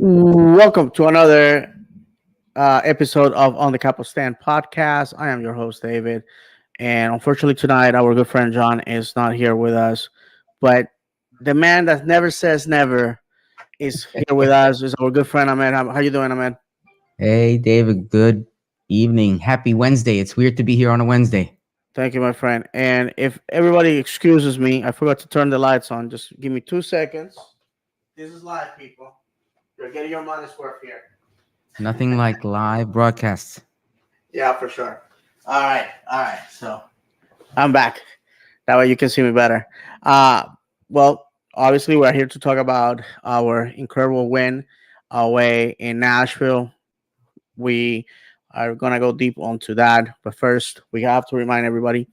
Welcome to another episode of On the Capo Stand Podcast. I am your host, David. And unfortunately, tonight, our good friend John is not here with us. But the man that never says never is here with us. Is our good friend, Ahmed. How you doing, Ahmed? Hey, David. Good evening. Happy Wednesday. It's weird to be here on a Wednesday. Thank you, my friend. And if everybody excuses me, I forgot to turn the lights on. Just give me 2 seconds. This is live, people. You're getting your money's worth here. Nothing like live broadcasts. Yeah, for sure. All right. So I'm back. That way you can see me better. Uh, well, obviously, we're here to talk about our incredible win away in Nashville. We are going to go deep onto that. But first, we have to remind everybody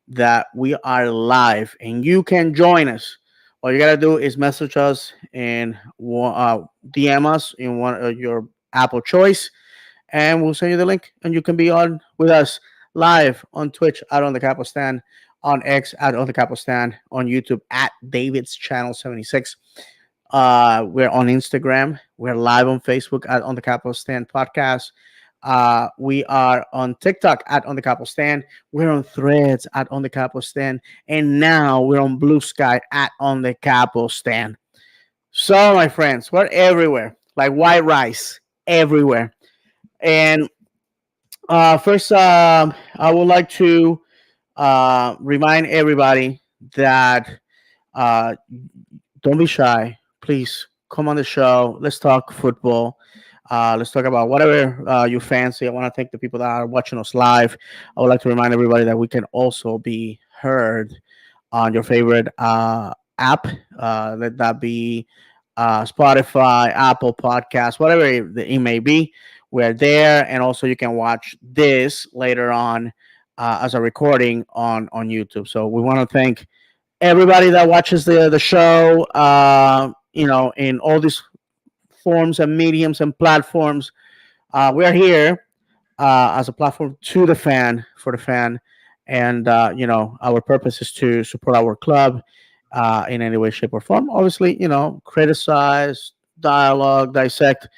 that we are live and you can join us. All you got to do is message us and DM us in one of your Apple choice, and we'll send you the link, and you can be on with us live on Twitch at On the Capo Stand, on X at On the Capo Stand, on YouTube at David's Channel 76. We're on Instagram. We're live on Facebook at On the Capo Stand Podcast. We are on TikTok at On the Capo Stand. We're on Threads at On the Capo Stand, and now we're on Blue Sky at On the Capo Stand. So, my friends, we're everywhere, like white rice, everywhere. And first, I would like to remind everybody that uh, don't be shy. Please come on the show. Let's talk football. Let's talk about whatever you fancy. I want to thank the people that are watching us live. I would like to remind everybody that we can also be heard on your favorite app. Let that be Spotify, Apple Podcasts, whatever it may be. We're there, and also you can watch this later on as a recording on YouTube. So we want to thank everybody that watches the show. In all these forms and mediums and platforms, we are here as a platform to the fan, for the fan, and our purpose is to support our club in any way, shape, or form. Obviously, criticize, dialogue, dissect.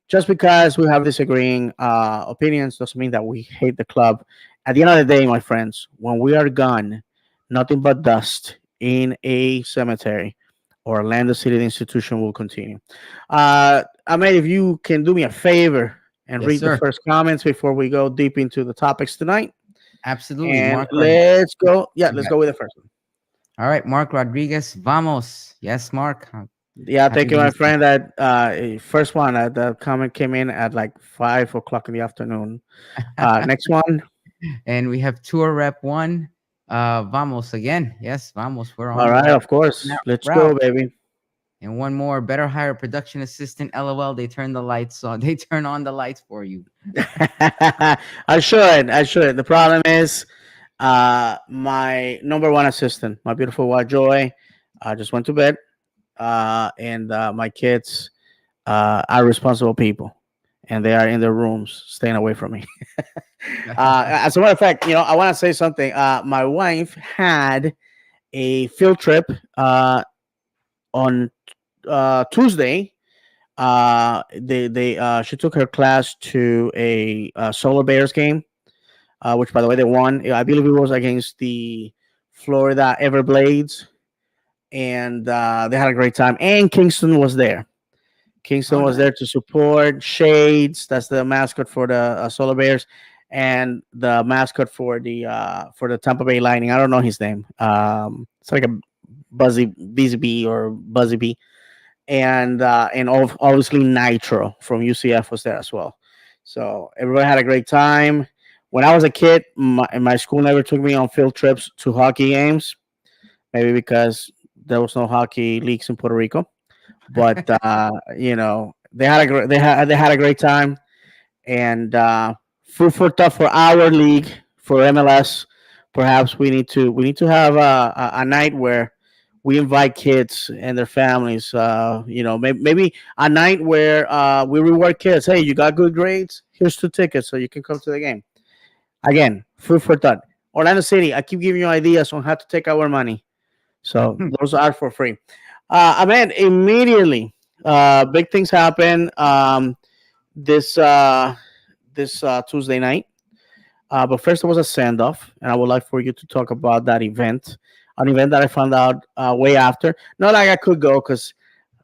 Just because we have disagreeing opinions doesn't mean that we hate the club. At the end of the day, my friends, when we are gone, nothing but dust in a cemetery. Orlando City the institution will continue. Ahmed, if you can do me a favor and Yes, read the sir. first comments before we go deep into the topics tonight. Absolutely. And Mark let's go. Yeah, let's Yeah. go with the first one. All right, Mark Rodriguez. Vamos. Yes, Mark. Yeah, Happy thank you, my Wednesday. friend. That first one, the comment came in at like 5 o'clock in the afternoon. Next one. And we have tour rep one. Vamos again. Yes, vamos. We're All right, of on course. that Let's go, route. baby. And one more. Better hire a production assistant. LOL. They turn the lights on. They turn on the lights for you. I should. I should. The problem is, my number one assistant, my beautiful wife Joy, just went to bed, and my kids are responsible people, and they are in their rooms, staying away from me. As a matter of fact, I want to say something. My wife had a field trip on Tuesday. She took her class to a Solar Bears game, which, by the way, they won. I believe it was against the Florida Everblades, and they had a great time. And Kingston was there. Oh, Kingston was nice. there to support Shades. That's the mascot for the Solar Bears, and the mascot for the Tampa Bay Lightning. I don't know his name. It's like a Busy Bee or Buzzy Bee, and obviously Nitro from UCF was there as well. So everybody had a great time. When I was a kid, my school never took me on field trips to hockey games. Maybe because there was no hockey leagues in Puerto Rico. But they had a great time, and food for thought for our league for MLS. Perhaps we need to have a night where we invite kids and their families. Maybe a night where we reward kids. Hey, you got good grades? Here's 2 tickets so you can come to the game. Again, food for thought. Orlando City, I keep giving you ideas on how to take our money. So those are for free. Ahmed, immediately Big things happen this Tuesday night. But first, there was a send off, and I would like for you to talk about that event. An event that I found out way after. Not like I could go because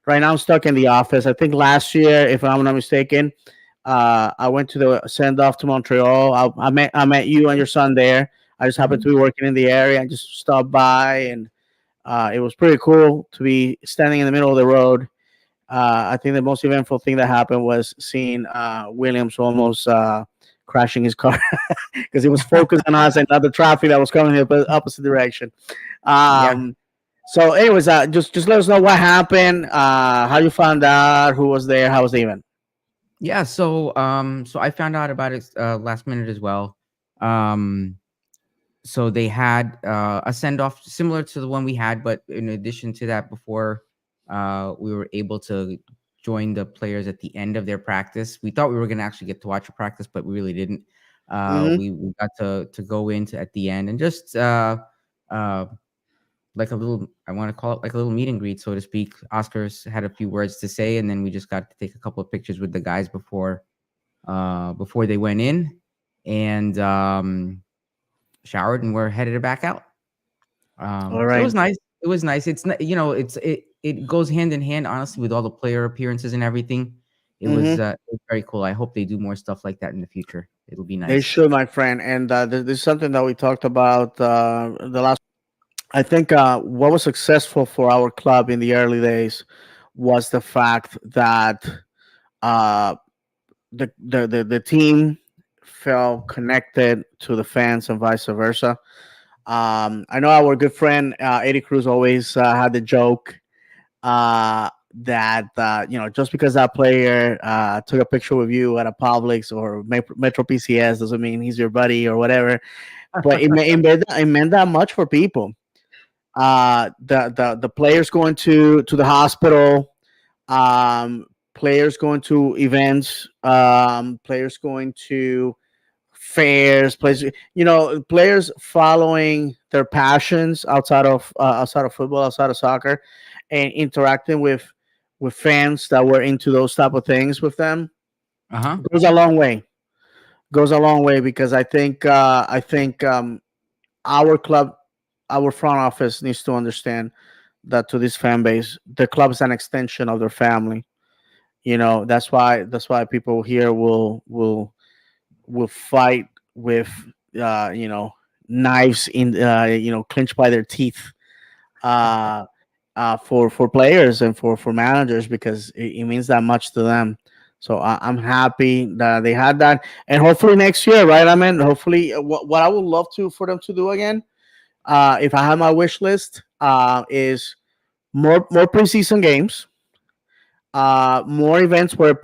right now I'm stuck in the office. I think last year, if I'm not mistaken, I went to the send off to Montreal. I met you and your son there. I just happened to Mhm. be working in the area. I just stopped by, and it was pretty cool to be standing in the middle of the road. I think the most eventful thing that happened was seeing Williams almost crashing his car because he was focused on us and not the traffic that was coming in the opposite direction. Yeah. Um, so, anyways, just let us know what happened, how you found out, who was there, how was the event. Yeah, so I found out about it last minute as well. Um, so they had a send off similar to the one we had, but in addition to that, before we were able to join the players at the end of their practice. We thought we were going to actually get to watch a practice, but we really didn't. Hmm. We got to go into at the end and just uh, like a little, I want to call it like a little meet and greet, so to speak. Oscars had a few words to say, and then we just got to take a couple of pictures with the guys before they went in, and showered, and we're headed back out. All So it right. was nice. It was nice. It's not, it goes hand in hand, honestly, with all the player appearances and everything. Hmm. It was very cool. I hope they do more stuff like that in the future. It'll be They nice. should, my friend. And this is something that we talked about the last. I think what was successful for our club in the early days was the fact that uh, the team felt connected to the fans and vice versa. I know our good friend Eddie Cruz always had the joke that just because that player took a picture with you at a Publix or Metro PCS doesn't mean he's your buddy or whatever. But it meant that much for people. The players going to the hospital, um, players going to events, players going to fairs, players, players following their passions outside of football, outside of soccer, and interacting with fans that were into those type of things with them Uh huh. goes a long way. Goes a long way because I think our club, our front office needs to understand that to this fan base, the club is an extension of their family. That's why people here will fight with uh, you know knives in clinched by their teeth uh, for players and for managers because it means that much to them. So I'm happy that they had that, and hopefully next year, right? I mean, hopefully, what I would love to for them to do again, if I have my wish list, is more preseason games, more events where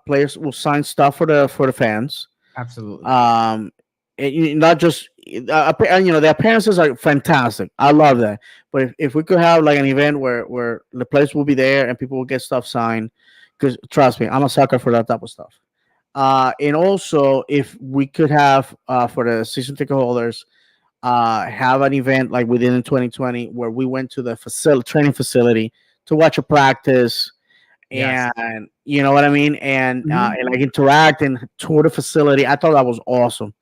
players will sign stuff for the fans. Absolutely. Um, not just the appearances are fantastic. I love that. But if we could have like an event where the players will be there and people will get stuff signed, because trust me, I'm a sucker for that type of stuff. And also, if we could have for the season ticket holders, have an event like within 2020 where we went to the training facility to watch a practice, Yes. and you know what I mean, Mhm. and like interact and tour the facility. I thought that was awesome,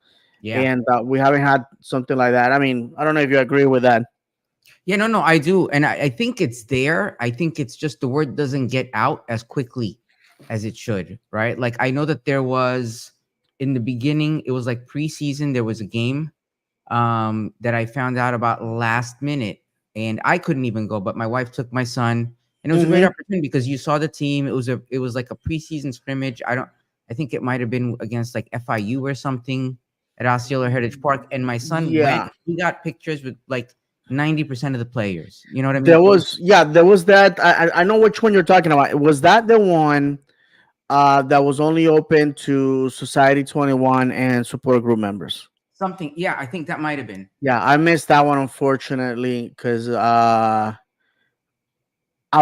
Yeah. and we haven't had something like that. I mean, I don't know if you agree with that. Yeah, no, no, I do. And I think it's there. I think it's just the word doesn't get out as quickly as it should, right? Like I know that there was in the beginning, it was like preseason, there was a game that I found out about last minute, and I couldn't even go, but my wife took my son, and it was a great Hmm. opportunity because you saw the team. It was like a preseason scrimmage. I think it might have been against like FIU or something at Osceola Heritage Park, and my son went. Yeah, He got pictures with like 90% of the players. You know what I there mean? was yeah there was that. I know which one you're talking about. Was that the one that was only open to Society 21 and support group members? Something. Yeah, I think that might have been. Yeah, I missed that one unfortunately because I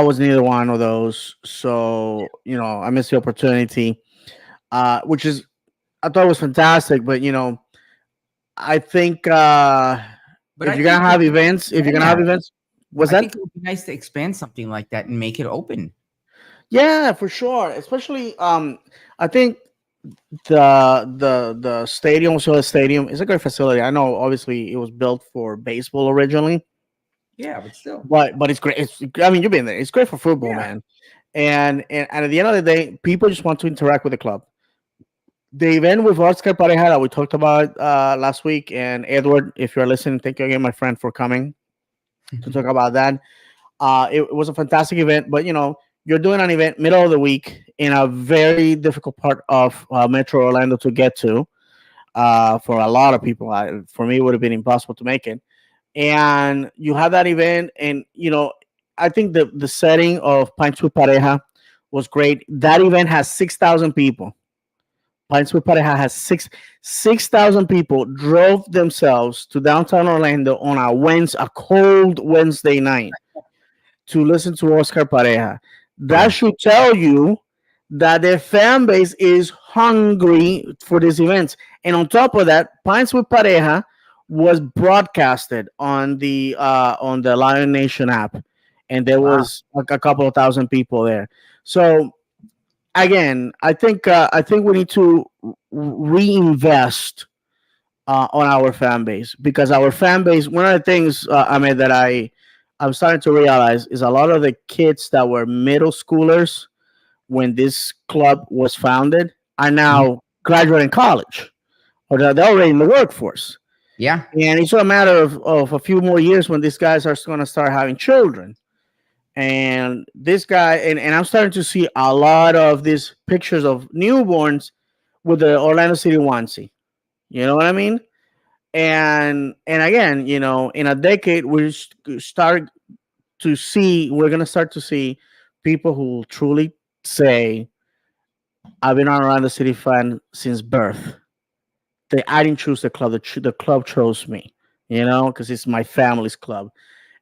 was neither one of those. So I missed the opportunity, which is I thought it was fantastic. But I think But I if you're gonna think have events, expand that. what's I that? think it would be nice to expand something like that and make it open. Yeah, for sure. Especially, I think the stadium, so the stadium is a great facility. I know, obviously, it was built for baseball originally, Yeah, but still. but it's great. I mean, you've been there. It's great for football, Yeah. man. And at the end of the day, people just want to interact with the club. The event with Oscar Pareja that we talked about last week, and Edward, if you're listening, thank you again, my friend, for coming to talk about that. It was a fantastic event, but you're doing an event middle of the week in a very difficult part of Metro Orlando to get to. For a lot of people, for me, it would have been impossible to make it. And you have that event, and I think the setting of Pints with Pareja was great. That event has 6,000 people. Pints with Pareja has 6,000 people drove themselves to downtown Orlando on a cold Wednesday night to listen to Oscar Pareja. That Yeah. should tell you that the fan base is hungry for these events. And on top of that, Pints with Pareja was broadcasted on the Lion Nation app, and there Wow. was like a couple of thousand people there. So again, I think we need to reinvest on our fan base, because our fan base. One of the things, I mean, that I'm starting to realize is a lot of the kids that were middle schoolers when this club was founded are Mhm. now graduating college, or they're already in the workforce. Yeah. And it's a matter of a few more years when these guys are going to start having children. And this guy, and I'm starting to see a lot of these pictures of newborns with the Orlando City onesie. You know what I mean? And again, in a decade, we're gonna start to see people who will truly say, "I've been an Orlando City fan since birth. I didn't choose the club; the club chose me. Because it's my family's club."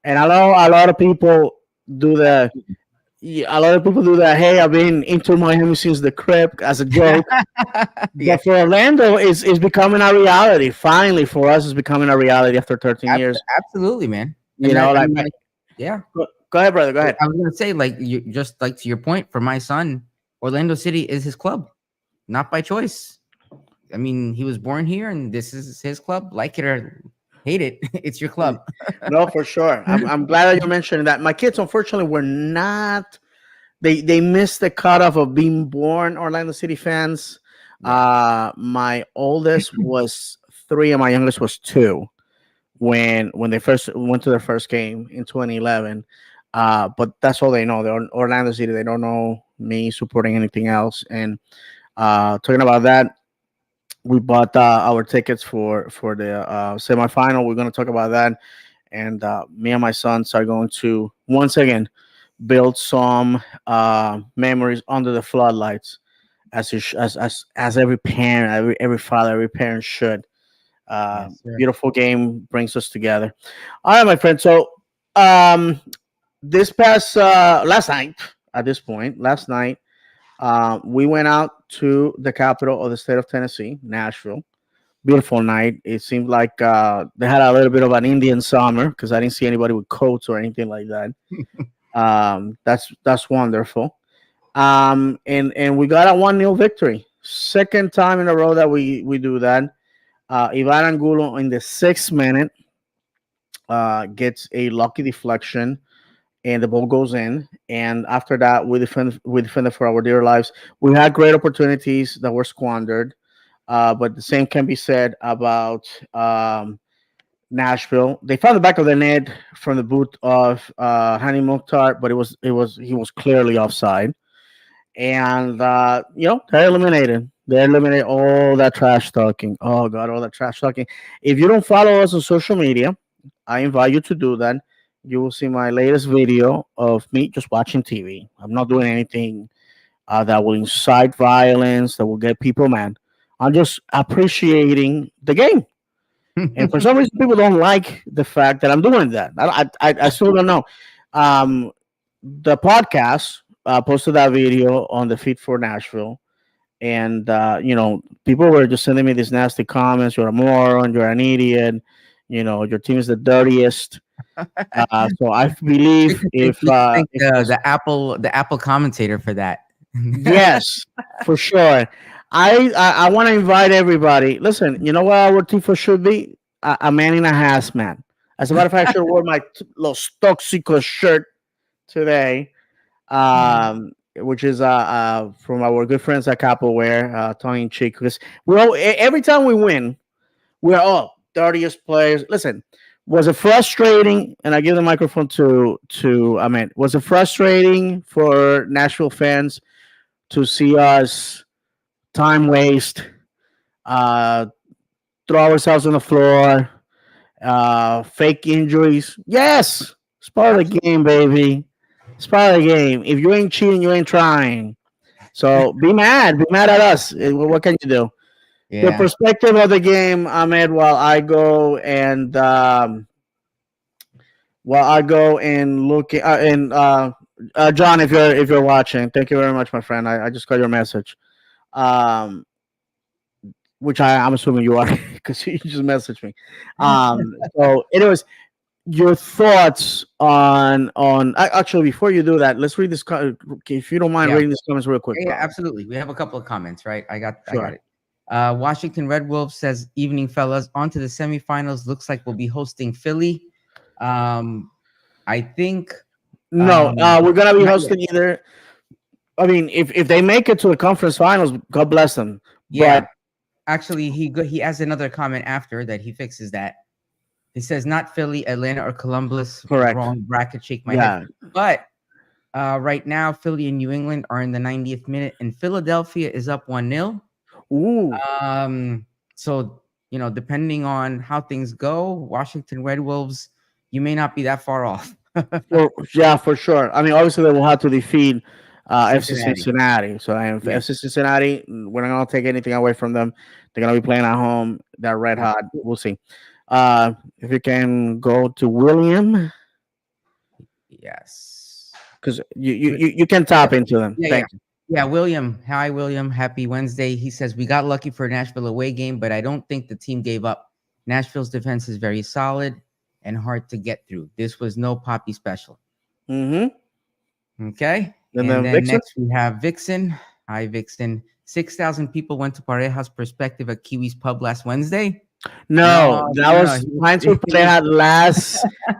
And I know a lot of people do the. Yeah, a lot of people do that. Hey, I've been into Miami since the crib as a joke. Yeah. But for Orlando, it's becoming a reality. Finally, for us, it's becoming a reality after 13 years. Absolutely, man. You And know, that, I like, mean, like, yeah. go ahead, brother. Go ahead. I was gonna say, like, you just like to your point, for my son, Orlando City is his club, not by choice. I mean, he was born here, and this is his club. Like it or hate it, it's your club. No, for sure. I'm glad that you're mentioning that. My kids, unfortunately, were not. They missed the cutoff of being born Orlando City fans. Yeah. My oldest was 3, and my youngest was 2 when they first went to their first game in 2011. But that's all they know. They're Orlando City. They don't know me supporting anything else. And talking about that, we bought our tickets for the semifinal. We're going to talk about that, and me and my sons are going to once again build some memories under the floodlights, as every parent, every father, every parent should. Yes, sir. Beautiful game brings us together. All right, my friend. So um, this past last night, at this point, last night, we went out to the capital of the state of Tennessee, Nashville. Beautiful night. It seemed like they had a little bit of an Indian summer, because I didn't see anybody with coats or anything like that. That's wonderful. And we got a 1-0 victory. Second time in a row that we do that. Ivan Angulo in the 6th minute gets a lucky deflection, and the ball goes in. And after that, we defended for our dear lives. We had great opportunities that were squandered, but the same can be said about Nashville. They found the back of the net from the boot of Hani Mukhtar, but he was clearly offside. And they're eliminated. They eliminate all that trash talking. Oh God, all that trash talking. If you don't follow us on social media, I invite you to do that. You will see my latest video of me just watching TV. I'm not doing anything that will incite violence, that will get people mad. I'm just appreciating the game. And for some reason, people don't like the fact that I'm doing that. I still don't know. The podcast posted that video on the feed for Nashville, and people were just sending me these nasty comments. You're a moron. You're an idiot. your team is the dirtiest. So I believe We should thank if the Apple commentator for that. yes, for sure. I want to invite everybody. Listen, you know what our tifo should be? A man in a hazmat. As a matter of fact, I should wear my Los Toxicos shirt today, which is from our good friends at Capo wear, tongue in cheek. Because every time we win, we're all dirtiest players. Listen, was it frustrating? And I give the microphone to Ahmed. Was it frustrating for Nashville fans to see us time waste, uh, throw ourselves on the floor, fake injuries? Yes, it's part of the game, baby. It's part of the game. If you ain't cheating, you ain't trying. So be mad at us. What can you do? Your Yeah. perspective of the game, Ahmed, while I go and look and John, if you're watching, thank you very much, my friend. I just got your message, um, which I'm assuming you are because you just messaged me. So, anyways, your thoughts on actually before you do that, let's read this. If you don't mind Yeah. reading these comments real quick, Yeah, bro. absolutely. We have a couple of comments, right? I got Sure. it. Washington Red Wolf says, "Evening, fellas. On to the semifinals. Looks like we'll be hosting Philly. Um, I think No, we're gonna be not yet. hosting either. I mean, if they make it to the conference finals, God bless them. Yeah, But actually, he has another comment after that. He fixes that. He says, "Not Philly, Atlanta, or Columbus. correct. Wrong bracket. Shake my head. Yeah. But right now, Philly and New England are in the 90th minute, and Philadelphia is up 1-0. Ooh. So depending on how things go, Washington Red Wolves, you may not be that far off. Yeah, for sure. I mean, obviously they will have to defeat FC Cincinnati. Cincinnati. So if Yeah, FC Cincinnati, we're not gonna take anything away from them. They're gonna be playing at home. They're red hot. We'll see. If you can go to William, yes. because you can tap into them. Yeah, yeah. Thank you. Yeah, William. Hi, William. Happy Wednesday. He says, "We got lucky for a Nashville away game, but I don't think the team gave up. Nashville's defense is very solid and hard to get through. This was no Poppy special." Mm-hmm. Okay. And And then then Vixen. next we have Vixen. Hi, Vixen. 6,000 people went to Pareja's Perspective at Kiwi's Pub last Wednesday. No, No, that no, no. was Pines with Pareja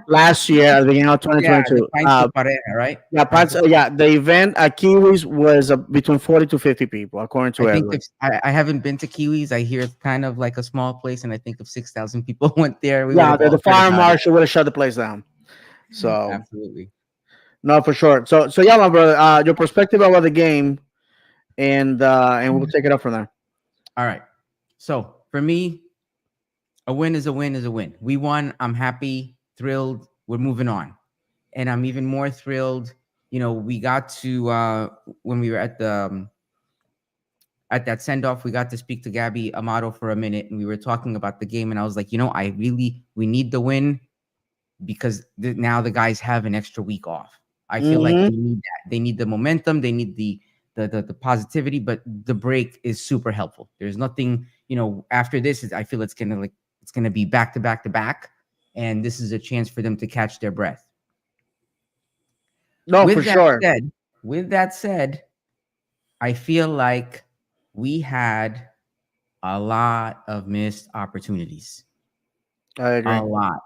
last year at the beginning of Yeah, the 2022. Pints with Pareja, right? Yeah, Pints with yeah, the event at Kiwis was between 40 to 50 people, according I to think everyone. if I haven't been to Kiwis, I hear it's kind of like a small place, and I think if 6,000 people went there, we would Yeah, have all the heard fire about it. marshal would have shut the place down. So, Absolutely. no, for sure. So yeah, my brother, your perspective about the game, and we'll take it up from there. All right. So for me, a win is a win is a win. We won. I'm happy, thrilled. We're moving on. And I'm even more thrilled. We got to when we were at that send off, we got to speak to Gabby Amato for a minute, and we were talking about the game. And I was like, we need the win because now the guys have an extra week off. I feel like Mm-hmm. they need that. They need the momentum. They need the positivity. But the break is super helpful. There's nothing after this. I feel it's gonna be back to back to back, and this is a chance for them to catch their breath. No, for sure. With that said, I feel like we had a lot of missed opportunities. I agree. A lot.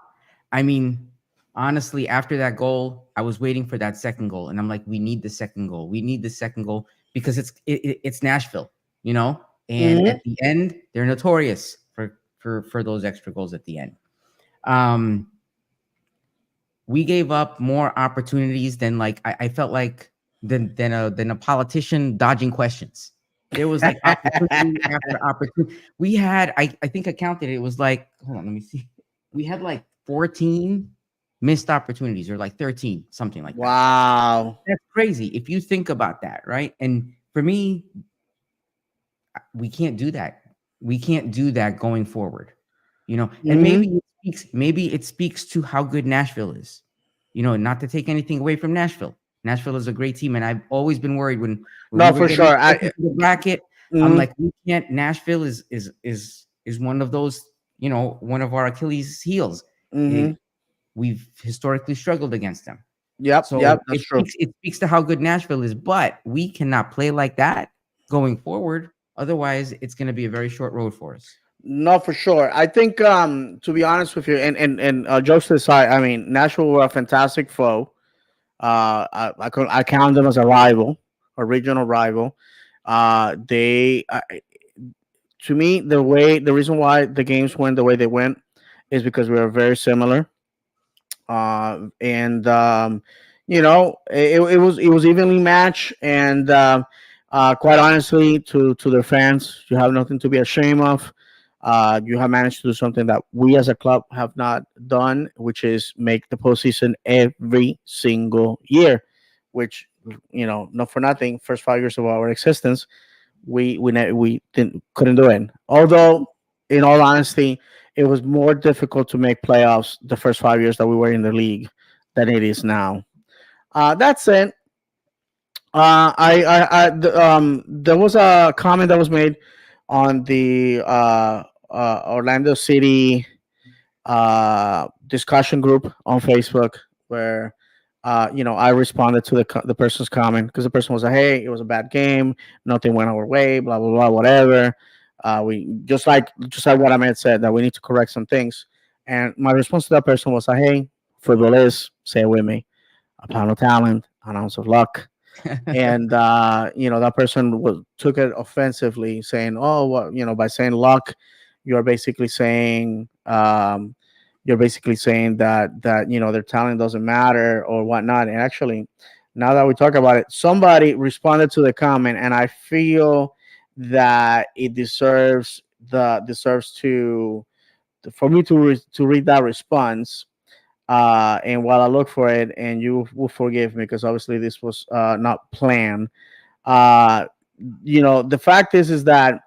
I mean, honestly, after that goal, I was waiting for that second goal, and I'm like, we need the second goal. We need the second goal because it's Nashville, and Mm-hmm. at the end, they're notorious for those extra goals at the end. We gave up more opportunities than I felt like than a politician dodging questions. There was like opportunity after opportunity. We had I think I counted it was like, hold on, let me see. We had like 14 missed opportunities or like 13, something like that. Wow. That's crazy if you think about that, right? And for me, we can't do that. We can't do that going forward. And Mm-hmm. maybe it speaks to how good Nashville is. Not to take anything away from Nashville. Nashville is a great team, and I've always been worried when we No, were for getting sure. closer to the bracket. I'm Mhm. like, we can't. Nashville is one of those one of our Achilles heels. Mm-hmm. It, we've historically struggled against them. Yep, yep, So that's true. it speaks to how good Nashville is, but we cannot play like that going forward. Otherwise, it's going to be a very short road for us. No, for sure. I think, to be honest with you, and jokes aside, I mean, Nashville were a fantastic foe. I count them as a rival, a regional rival. They To me, the reason why the games went the way they went is because we are very similar. And it was evenly matched, and quite honestly, to their fans, you have nothing to be ashamed of. You have managed to do something that we as a club have not done, which is make the postseason every single year. Which, not for nothing, first 5 years of our existence, we couldn't do it. Although, in all honesty, it was more difficult to make playoffs the first 5 years that we were in the league than it is now. That's it. There was a comment that was made on the Orlando City discussion group on Facebook, where I responded to the person's comment, because the person was like, "Hey, it was a bad game. Nothing went our way. Blah blah blah. Whatever." We just like what Ahmed said, that we need to correct some things. And my response to that person was like, "Hey, football is, say it with me, a pound of talent, an ounce of luck." And that person took it offensively, saying, "Oh, well, by saying luck, you're basically saying that their talent doesn't matter or whatnot." And actually, now that we talk about it, somebody responded to the comment, and I feel that it deserves to for me to read that response. And while I look for it, and you will forgive me, because obviously this was not planned. Uh, the fact is that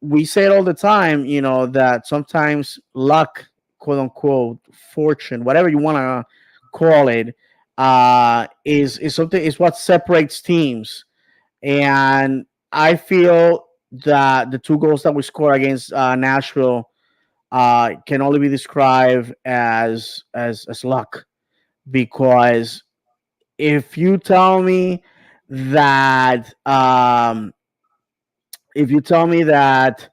we say it all the time, that sometimes luck, quote unquote, fortune, whatever you want to call it, is something, is what separates teams. And I feel that the two goals that we score against Nashville can only be described as luck. Because if you tell me that if you tell me that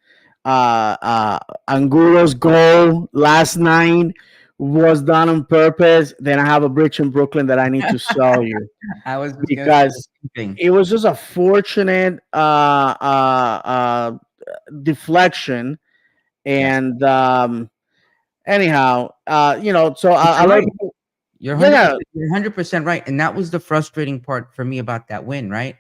Angulo's goal last night was done on purpose, then I have a bridge in Brooklyn that I need to sell you, I was just gonna say the because same thing. it was just a fortunate deflection. Yes, And anyhow, so but a you're lot of right. people, You're yeah. 100%. You're 100% right, and that was the frustrating part for me about that win. Right?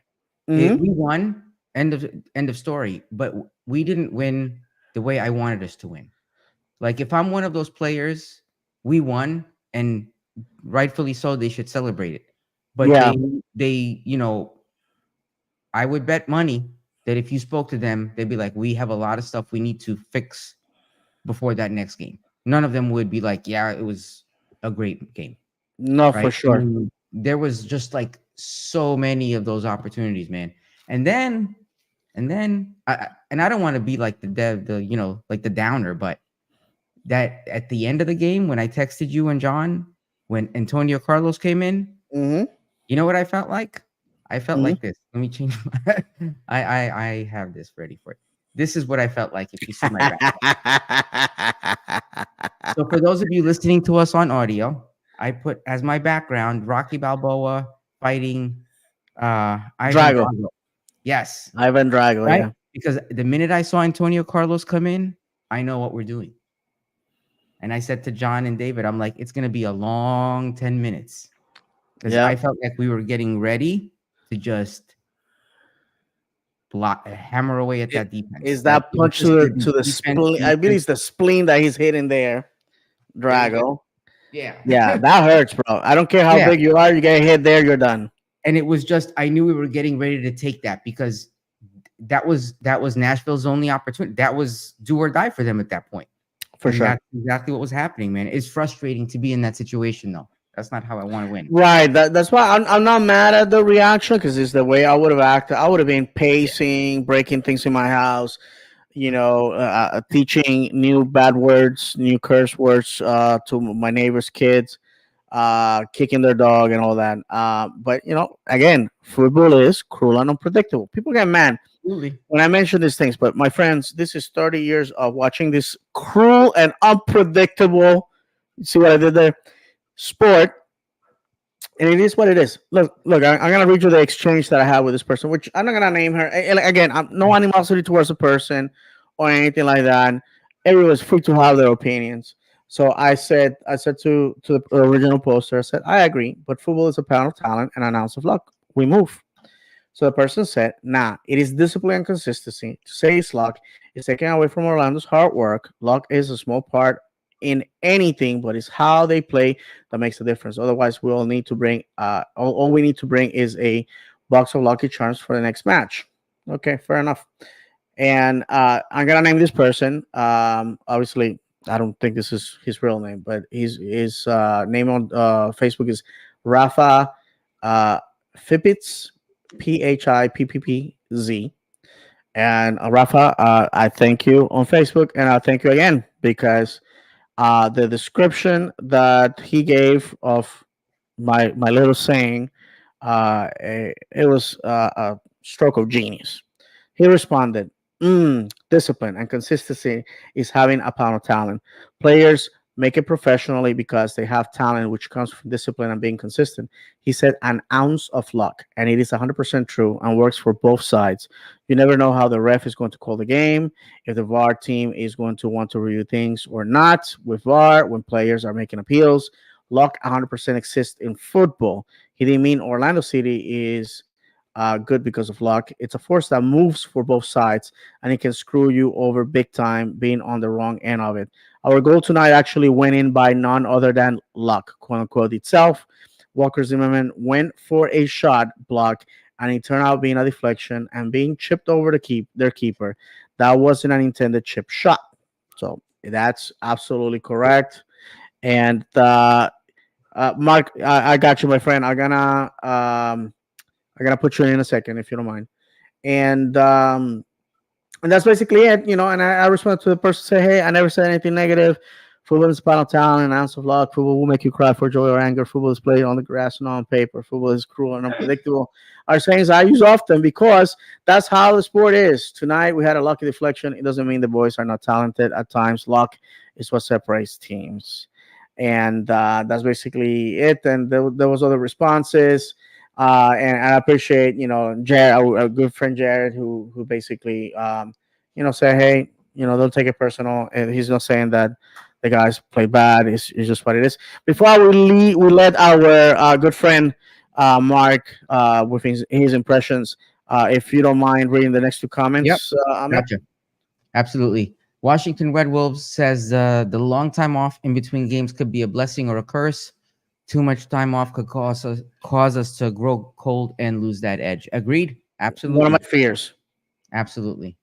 Hmm. We won. End of story. But we didn't win the way I wanted us to win. Like if I'm one of those players, we won, and rightfully so, they should celebrate it. But Yeah. I would bet money that if you spoke to them, they'd be like, "We have a lot of stuff we need to fix before that next game." None of them would be like, "Yeah, it was a great game." No, for Right? I sure. mean, there was just like so many of those opportunities, man. And then, and I don't want to be like like the downer, but that at the end of the game, when I texted you and John, when Antonio Carlos came in, Hmm. you know what I felt like? I felt Hmm. like this. Let me change my. I have this ready for you. This is what I felt like if you see my back. So for those of you listening to us on audio, I put as my background Rocky Balboa fighting Ivan Drago. Drago. Yes, Ivan Drago, right? yeah. Because the minute I saw Antonio Carlos come in, I know what we're doing. And I said to John and David, I'm like, it's gonna be a long 10 minutes. Because Yeah. I felt like we were getting ready to just hammer away at It, that defense. is That that it was punch just gonna be to the defense, spleen? I believe defense. it's the spleen that he's hitting there, There you go. Drago. Yeah. Yeah, that hurts, bro. I don't care how Yeah. big you are, you get hit there, you're done. And it was just I knew we were getting ready to take that because that was Nashville's only opportunity. That was do or die for them at that point. For And sure. that's exactly what was happening, man. It's frustrating to be in that situation though. That's not how I want to win. Right. That's why I'm not mad at the reaction, because it's the way I would have acted. I would have been Yeah. pacing, breaking things in my house, teaching new bad words, new curse words to my neighbors' kids, kicking their dog and all that. But again, football is cruel and unpredictable. People get mad Absolutely. when I mention these things, but my friends, this is 30 years of watching this cruel and unpredictable. See what I did there? Sport, and it is what it is. Look, I'm gonna read you the exchange that I had with this person, which I'm not gonna name her. Again, I'm no animosity towards a person or anything like that. Everyone's free to have their opinions. So I said to the original poster, I said, I agree, but football is a pound of talent and an ounce of luck. We move. So the person said, nah, it is discipline and consistency. To say it's luck is taken away from Orlando's hard work. Luck is a small part in anything, but it's how they play that makes the difference. Otherwise, we all need to bring all we need to bring is a box of Lucky Charms for the next match. Okay, fair enough. And I'm gonna name this person. Obviously, I don't think this is his real name, but his name on Facebook is Rafa Fippitz, PHIPPPZ. And Rafa, I thank you on Facebook, and I thank you again because the description that he gave of my little saying, it was a stroke of genius. He responded, discipline and consistency is having a pound of talent. Players make it professionally because they have talent, which comes from discipline and being consistent. He said an ounce of luck, and it is 100% true and works for both sides. You never know how the ref is going to call the game, if the VAR team is going to want to review things or not with VAR when players are making appeals. Luck 100% exists in football. He didn't mean Orlando City is good because of luck. It's a force that moves for both sides, and it can screw you over big time being on the wrong end of it. Our goal tonight actually went in by none other than luck, quote unquote, itself. Walker Zimmerman went for a shot block, and it turned out being a deflection and being chipped over their keeper. That wasn't an intended chip shot. So that's absolutely correct. And Mark, I got you, my friend. I'm gonna put you in a second if you don't mind. And and that's basically it, And I respond to the person say, hey, I never said anything negative. Football is part of talent, an ounce of luck. Football will make you cry for joy or anger. Football is played on the grass and on paper. Football is cruel and unpredictable. Are sayings I use often because that's how the sport is. Tonight we had a lucky deflection. It doesn't mean the boys are not talented. At times, luck is what separates teams, and that's basically it. And there was other responses. And I appreciate, Jared, our good friend Jared, who basically, say, hey, don't take it personal. And he's not saying that the guys play bad. It's just what it is. Before we let our good friend Mark with his impressions. If you don't mind reading the next two Yep. comments, Ahmed. Gotcha. Absolutely. Washington Red Wolves says the long time off in between games could be a blessing or a curse. Too much time off could cause us to grow cold and lose that edge. Agreed. Absolutely. One of my fears. Absolutely.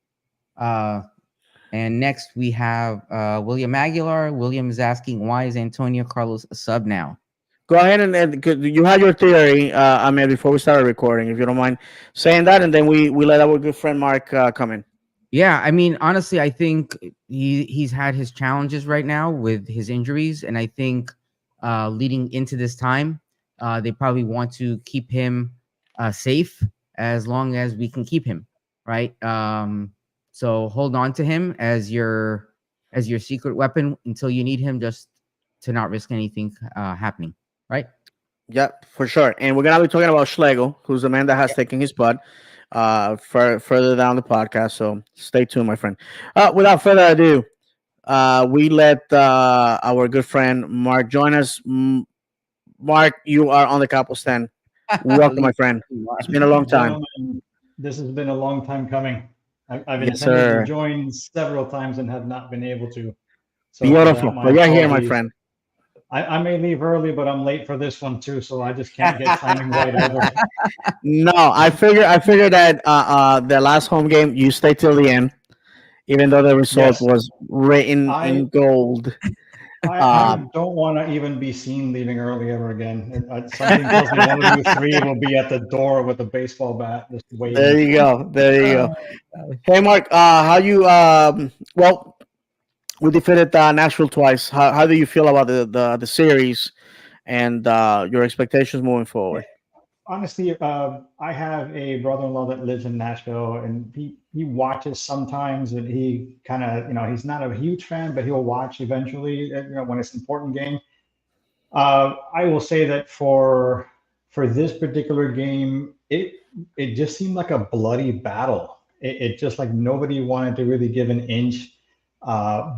And next we have William Aguilar. William is asking, why is Antonio Carlos a sub now? Go ahead and you had your theory, Ahmed, before we started recording, if you don't mind saying that, and then we let our good friend Mark come in. Yeah, I mean, honestly, I think he's had his challenges right now with his injuries, and I think leading into this time, they probably want to keep him safe as long as we can keep him, right? So hold on to him as your secret weapon until you need him, just to not risk anything happening, right? Yeah, for sure. And we're gonna be talking about Schlegel, who's the man that has taken his spot further down the podcast. So stay tuned, my friend. Without further ado, we let our good friend Mark join us. Mark, you are on the Capo Stand. Welcome, my friend. It's been a long time. Gentlemen, this has been a long time coming. I've Yes, intended sir. to join several times and have not been able to. So Beautiful. my But you're here, my apologies. friend. I may leave early, but I'm late for this one too, so I just can't get timing right over. No, I figured that the last home game you stayed till the end, even though the result Yes. was written I- in gold. I don't want to even be seen leaving early ever again. Something tells me one of you three will be at the door with a baseball bat just There waiting. you go. There you Uh, go. Hey, Mark. How you? Well, we defeated Nashville twice. How do you feel about the series and your expectations moving Yeah. forward? Honestly, I have a brother-in-law that lives in Nashville, and he watches sometimes, and he kind of, he's not a huge fan, but he'll watch eventually, when it's an important game. I will say that for this particular game, it just seemed like a bloody battle. It just like nobody wanted to really give an inch.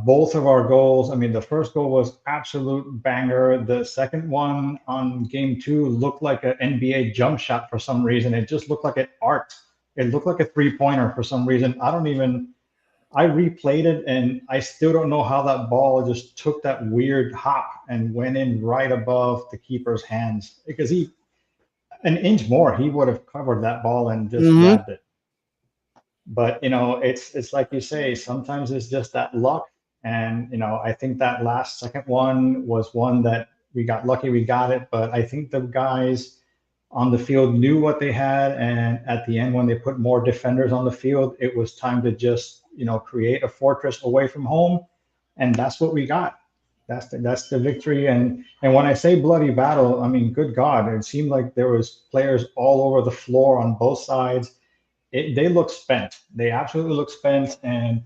Both of our goals, I mean, the first goal was absolute banger. The second one on game two looked like an NBA jump shot for some reason. It just looked like an art. It looked like a three-pointer for some reason. I replayed it and I still don't know how that ball just took that weird hop and went in right above the keeper's hands because an inch more, he would have covered that ball and just Hmm. grabbed it. But it's like you say, sometimes it's just that luck. And I think that last second one was one that we got lucky we got it. But I think the guys on the field knew what they had, and at the end, when they put more defenders on the field, it was time to just create a fortress away from home, and that's what we got. That's the victory. And when I say bloody battle, I mean, good God, it seemed like there was players all over the floor on both sides. They look spent. They absolutely look spent. And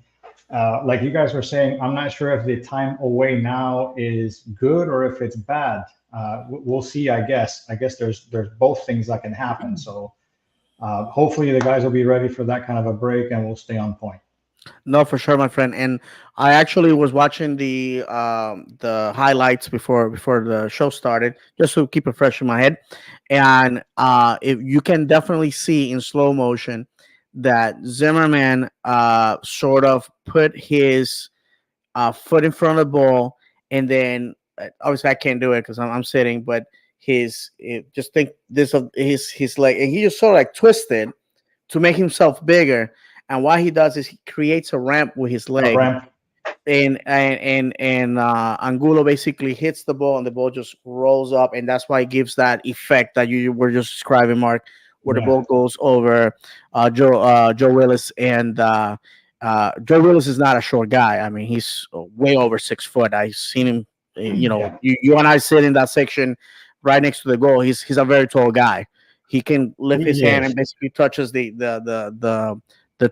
like you guys were saying, I'm not sure if the time away now is good or if it's bad. We'll see. I guess there's both things that can happen. So hopefully the guys will be ready for that kind of a break and we'll stay on point. No, for sure, my friend. And I actually was watching the highlights before the show started, just to keep it fresh in my head. And if you can definitely see in slow motion that Zimmerman sort of put his foot in front of the ball, and then obviously I can't do it because I'm sitting, but just think this of his leg, and he just sort of like twisted to make himself bigger. And what he does is he creates a ramp with his A leg, ramp. and Angulo basically hits the ball, and the ball just rolls up, and that's why it gives that effect that you were just describing, Mark, where the Yeah. ball goes over Joe Willis, and Joe Willis is not a short guy. I mean, he's way over 6 foot. I've seen him. Yeah. You and I sit in that section right next to the goal. He's a very tall guy. He can lift his He hand and is. basically touches the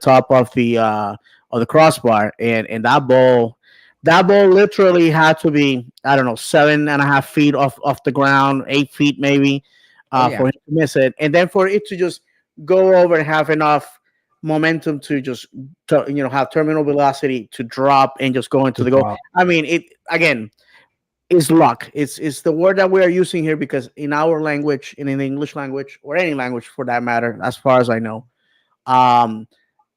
top of the crossbar, and that ball literally had to be, I don't know, 7.5 feet off the ground, 8 feet maybe, oh for yeah, him to miss it, and then for it to just go over and have enough momentum to just have terminal velocity to drop and just go into To the goal. drop. I mean, it again is luck. It's the word that we are using here because in our language, and in the English language or any language for that matter, as far as I know, um,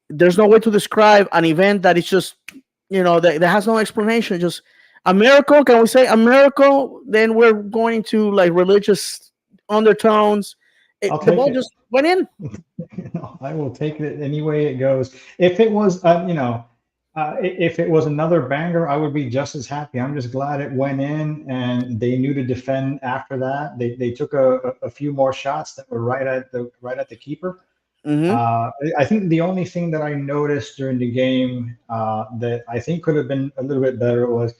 there's no way to describe an event that is just that has no explanation. Just a miracle. Can we say a miracle? Then we're going into like religious undertones. I'll The take ball it. just went in. I will take it any way it goes. If it was, if it was another banger, I would be just as happy. I'm just glad it went in and they knew to defend after that. They took a few more shots that were right at the keeper. Hmm. I think the only thing that I noticed during the game that I think could have been a little bit better was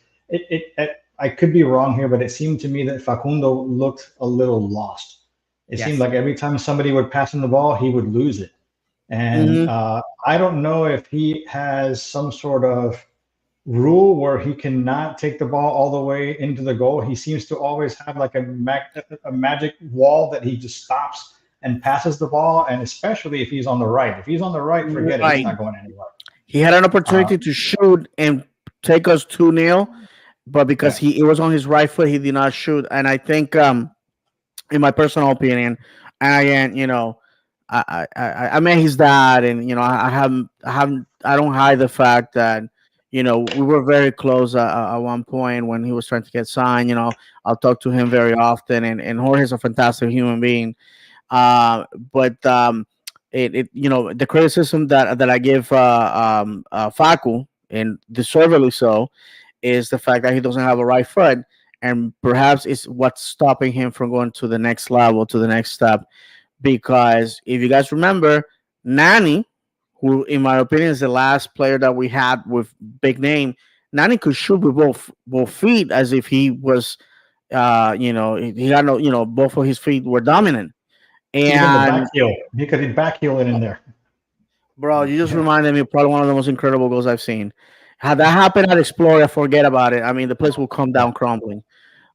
I could be wrong here, but it seemed to me that Facundo looked a little lost. It seemed yes, like every time somebody would pass him the ball, he would lose it. And Hmm. I don't know if he has some sort of rule where he cannot take the ball all the way into the goal. He seems to always have like a magic wall that he just stops and passes the ball. And especially if he's on the right, if he's on the right, forget it. He's Right. not going anywhere. He had an Uh, opportunity to shoot and take us 2-0, but because yeah, he it was on his right foot, he did not shoot. And I think, in my personal opinion, and again, I met his dad, and I don't hide the fact that we were very close at one point when he was trying to get signed. I'll talk to him very often, and Jorge's a fantastic human being. But the criticism that I give Facu, and deservedly so, is the fact that he doesn't have a right foot, and perhaps it's what's stopping him from going to the next level, to the next step. Because if you guys remember, Nani, who in my opinion is the last player that we had with big name, Nani could shoot with both feet as if he was, he had no, both of his feet were dominant. Even the back And heel, he could back heel it in there. bro, you just Yeah. reminded me of probably one of the most incredible goals I've seen. Had that happened at Explorer, forget about it. I mean, the place will come Yeah. down crumbling.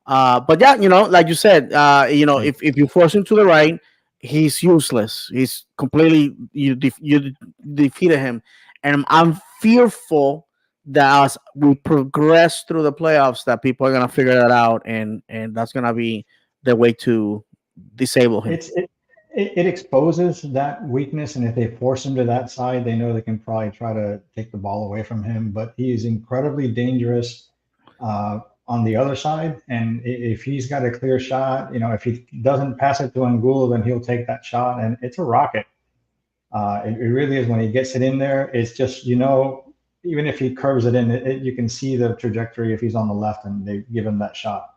But yeah, like you said, Yeah. if you force him to the right, he's useless. He's completely you defeated him, and I'm fearful that as we progress through the playoffs, that people are gonna figure that out, and that's gonna be the way to disable him. It's it exposes that weakness, and if they force him to that side, they know they can probably try to take the ball away from him. But he is incredibly dangerous on the other side, and if he's got a clear shot, if he doesn't pass it to Angulo, then he'll take that shot, and it's a rocket. It really is when he gets it in there. It's just even if he curves it in, you can see the trajectory if he's on the left, and they give him that shot.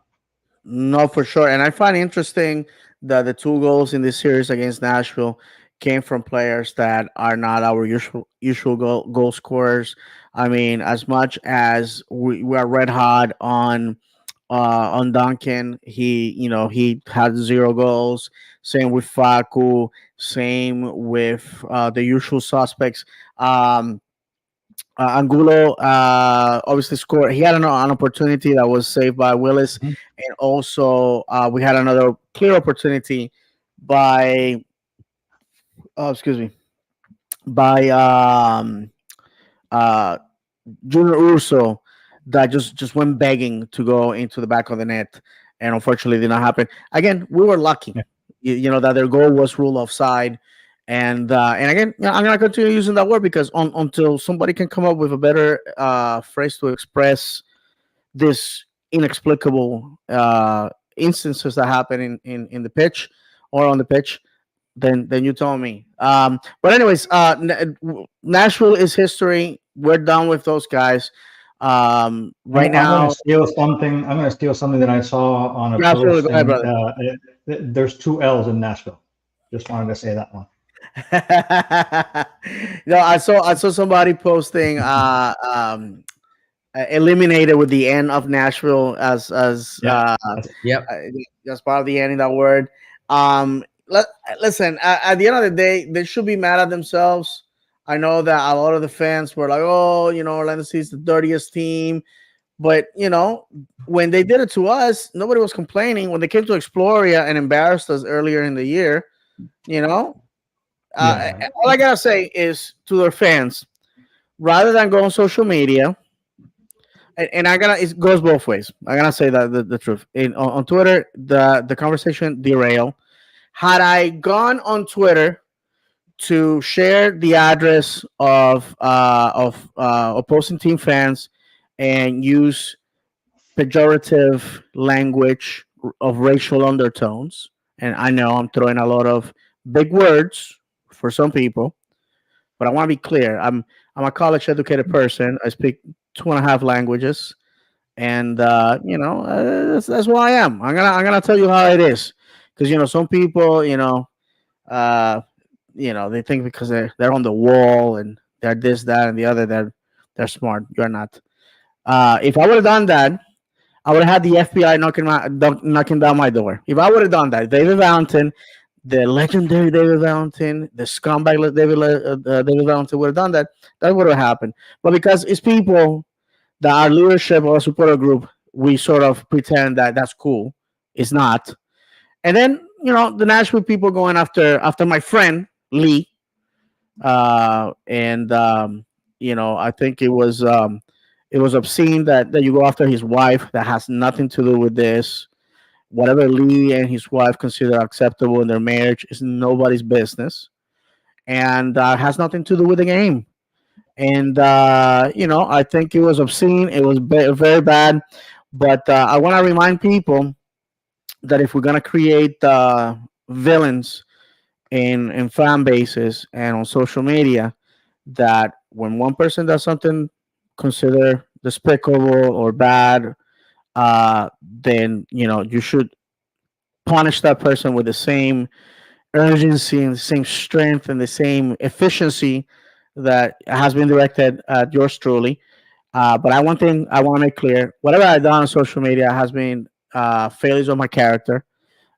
No, for sure. And I find interesting that the two goals in this series against Nashville came from players that are not our usual goal scorers. I mean, as much as we are red hot on Duncan, he had 0 goals. Same with Facu. Same with the usual suspects. Angulo obviously scored. He had an opportunity that was saved by Willis, Mhm. and also we had another clear opportunity by, oh, excuse me, by uh, Junior Urso, that just went begging to go into the back of the net, and unfortunately did not happen. Again, we were lucky, Yeah. that their goal was ruled offside. And again, I'm gonna continue using that word because until somebody can come up with a better phrase to express this inexplicable instances that happen in the pitch or on the pitch, then you tell me. But anyways, Nashville is history. We're done with those guys. Right I'm going to now, steal something. I'm going to steal something that I saw on a yeah, absolutely. post, Go ahead, and brother. there's 2 L's in Nashville. Just wanted to say that one. No, I saw somebody posting eliminated with the end of Nashville Yeah, that's Yep. as part of the end in that word. Um, let, listen, at the end of the day, they should be mad at themselves. I know that a lot of the fans were like, "Oh, Orlando City is the dirtiest team," but when they did it to us, nobody was complaining. When they came to Exploria and embarrassed us earlier in the year, you know, yeah. all I gotta say is to their fans, rather than go on social media, and it goes both ways. I'm gonna say that the truth. On Twitter, the conversation derailed. Had I gone on Twitter to share the address of opposing team fans and use pejorative language of racial undertones, and I know I'm throwing a lot of big words for some people, but I want to be clear. I'm a college educated person. I speak 2.5 languages, and that's who I am. I'm gonna tell you how it is, because some people, they think because they're on the wall and they're this, that, and the other, they're smart. You're not. If I would have done that, I would have had the FBI knocking down my door. If I would have done that, David Valentin, the legendary David Valentin, the scumbag David Valentin would have done that. That would have happened. But because it's people that our leadership or supporter group, we sort of pretend that that's cool. It's not. And then the Nashville people going after my friend Lee, and I think it was obscene that you go after his wife. That has nothing to do with this. Whatever Lee and his wife consider acceptable in their marriage is nobody's business, and has nothing to do with the game. And I think it was obscene. It was very bad. But I want to remind people that if we're gonna create villains in fan bases and on social media, that when one person does something considered despicable or bad, then you should punish that person with the same urgency and the same strength and the same efficiency that has been directed at yours truly. But one thing I want to make clear: whatever I've done on social media has been failures of my character.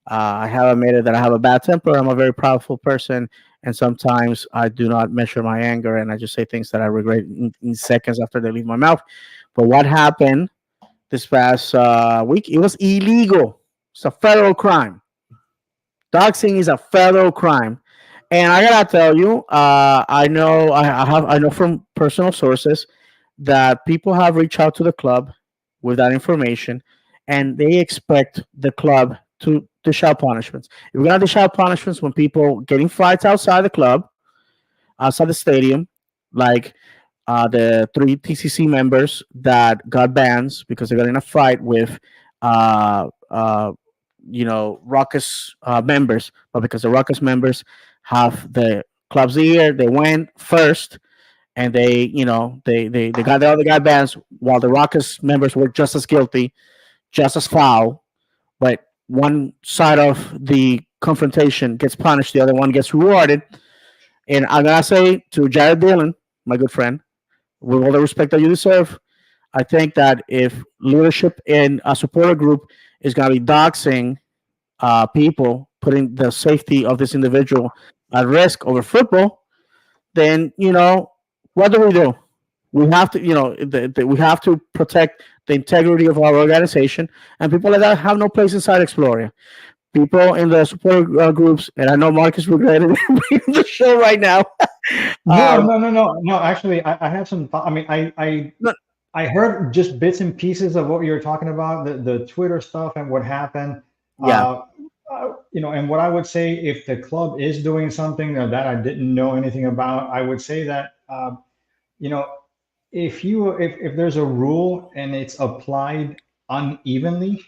I have admitted that I have a bad temper. I'm a very powerful person, and sometimes I do not measure my anger, and I just say things that I regret in seconds after they leave my mouth. But what happened this past week? It was illegal. It's a federal crime. Doxing is a federal crime, and I gotta tell you, I know from personal sources that people have reached out to the club with that information, and they expect the club to dish out punishments. If we're gonna dish out punishments when people getting fights outside the club, outside the stadium, like the three TCC members that got bans because they got in a fight with uh, uh, Ruckus members, but because the Ruckus members have the club's ear, they went first, and they got the other guy bans, while the Ruckus members were just as guilty, just as foul, but one side of the confrontation gets punished, the other one gets rewarded. And I'm gonna say to Jared Dillon, my good friend, with all the respect that you deserve, I think that if leadership in a supporter group is gonna be doxing people, putting the safety of this individual at risk over football, then what do? We have to, we have to protect the integrity of our organization, and people like that have no place inside Exploria. People in the support groups, and I know Marcus regretted the show right now. No. Actually, I have some. I mean, I heard just bits and pieces of what you were talking about, the Twitter stuff and what happened. Yeah. And what I would say, if the club is doing something that I didn't know anything about, I would say that you know, if there's a rule and it's applied unevenly,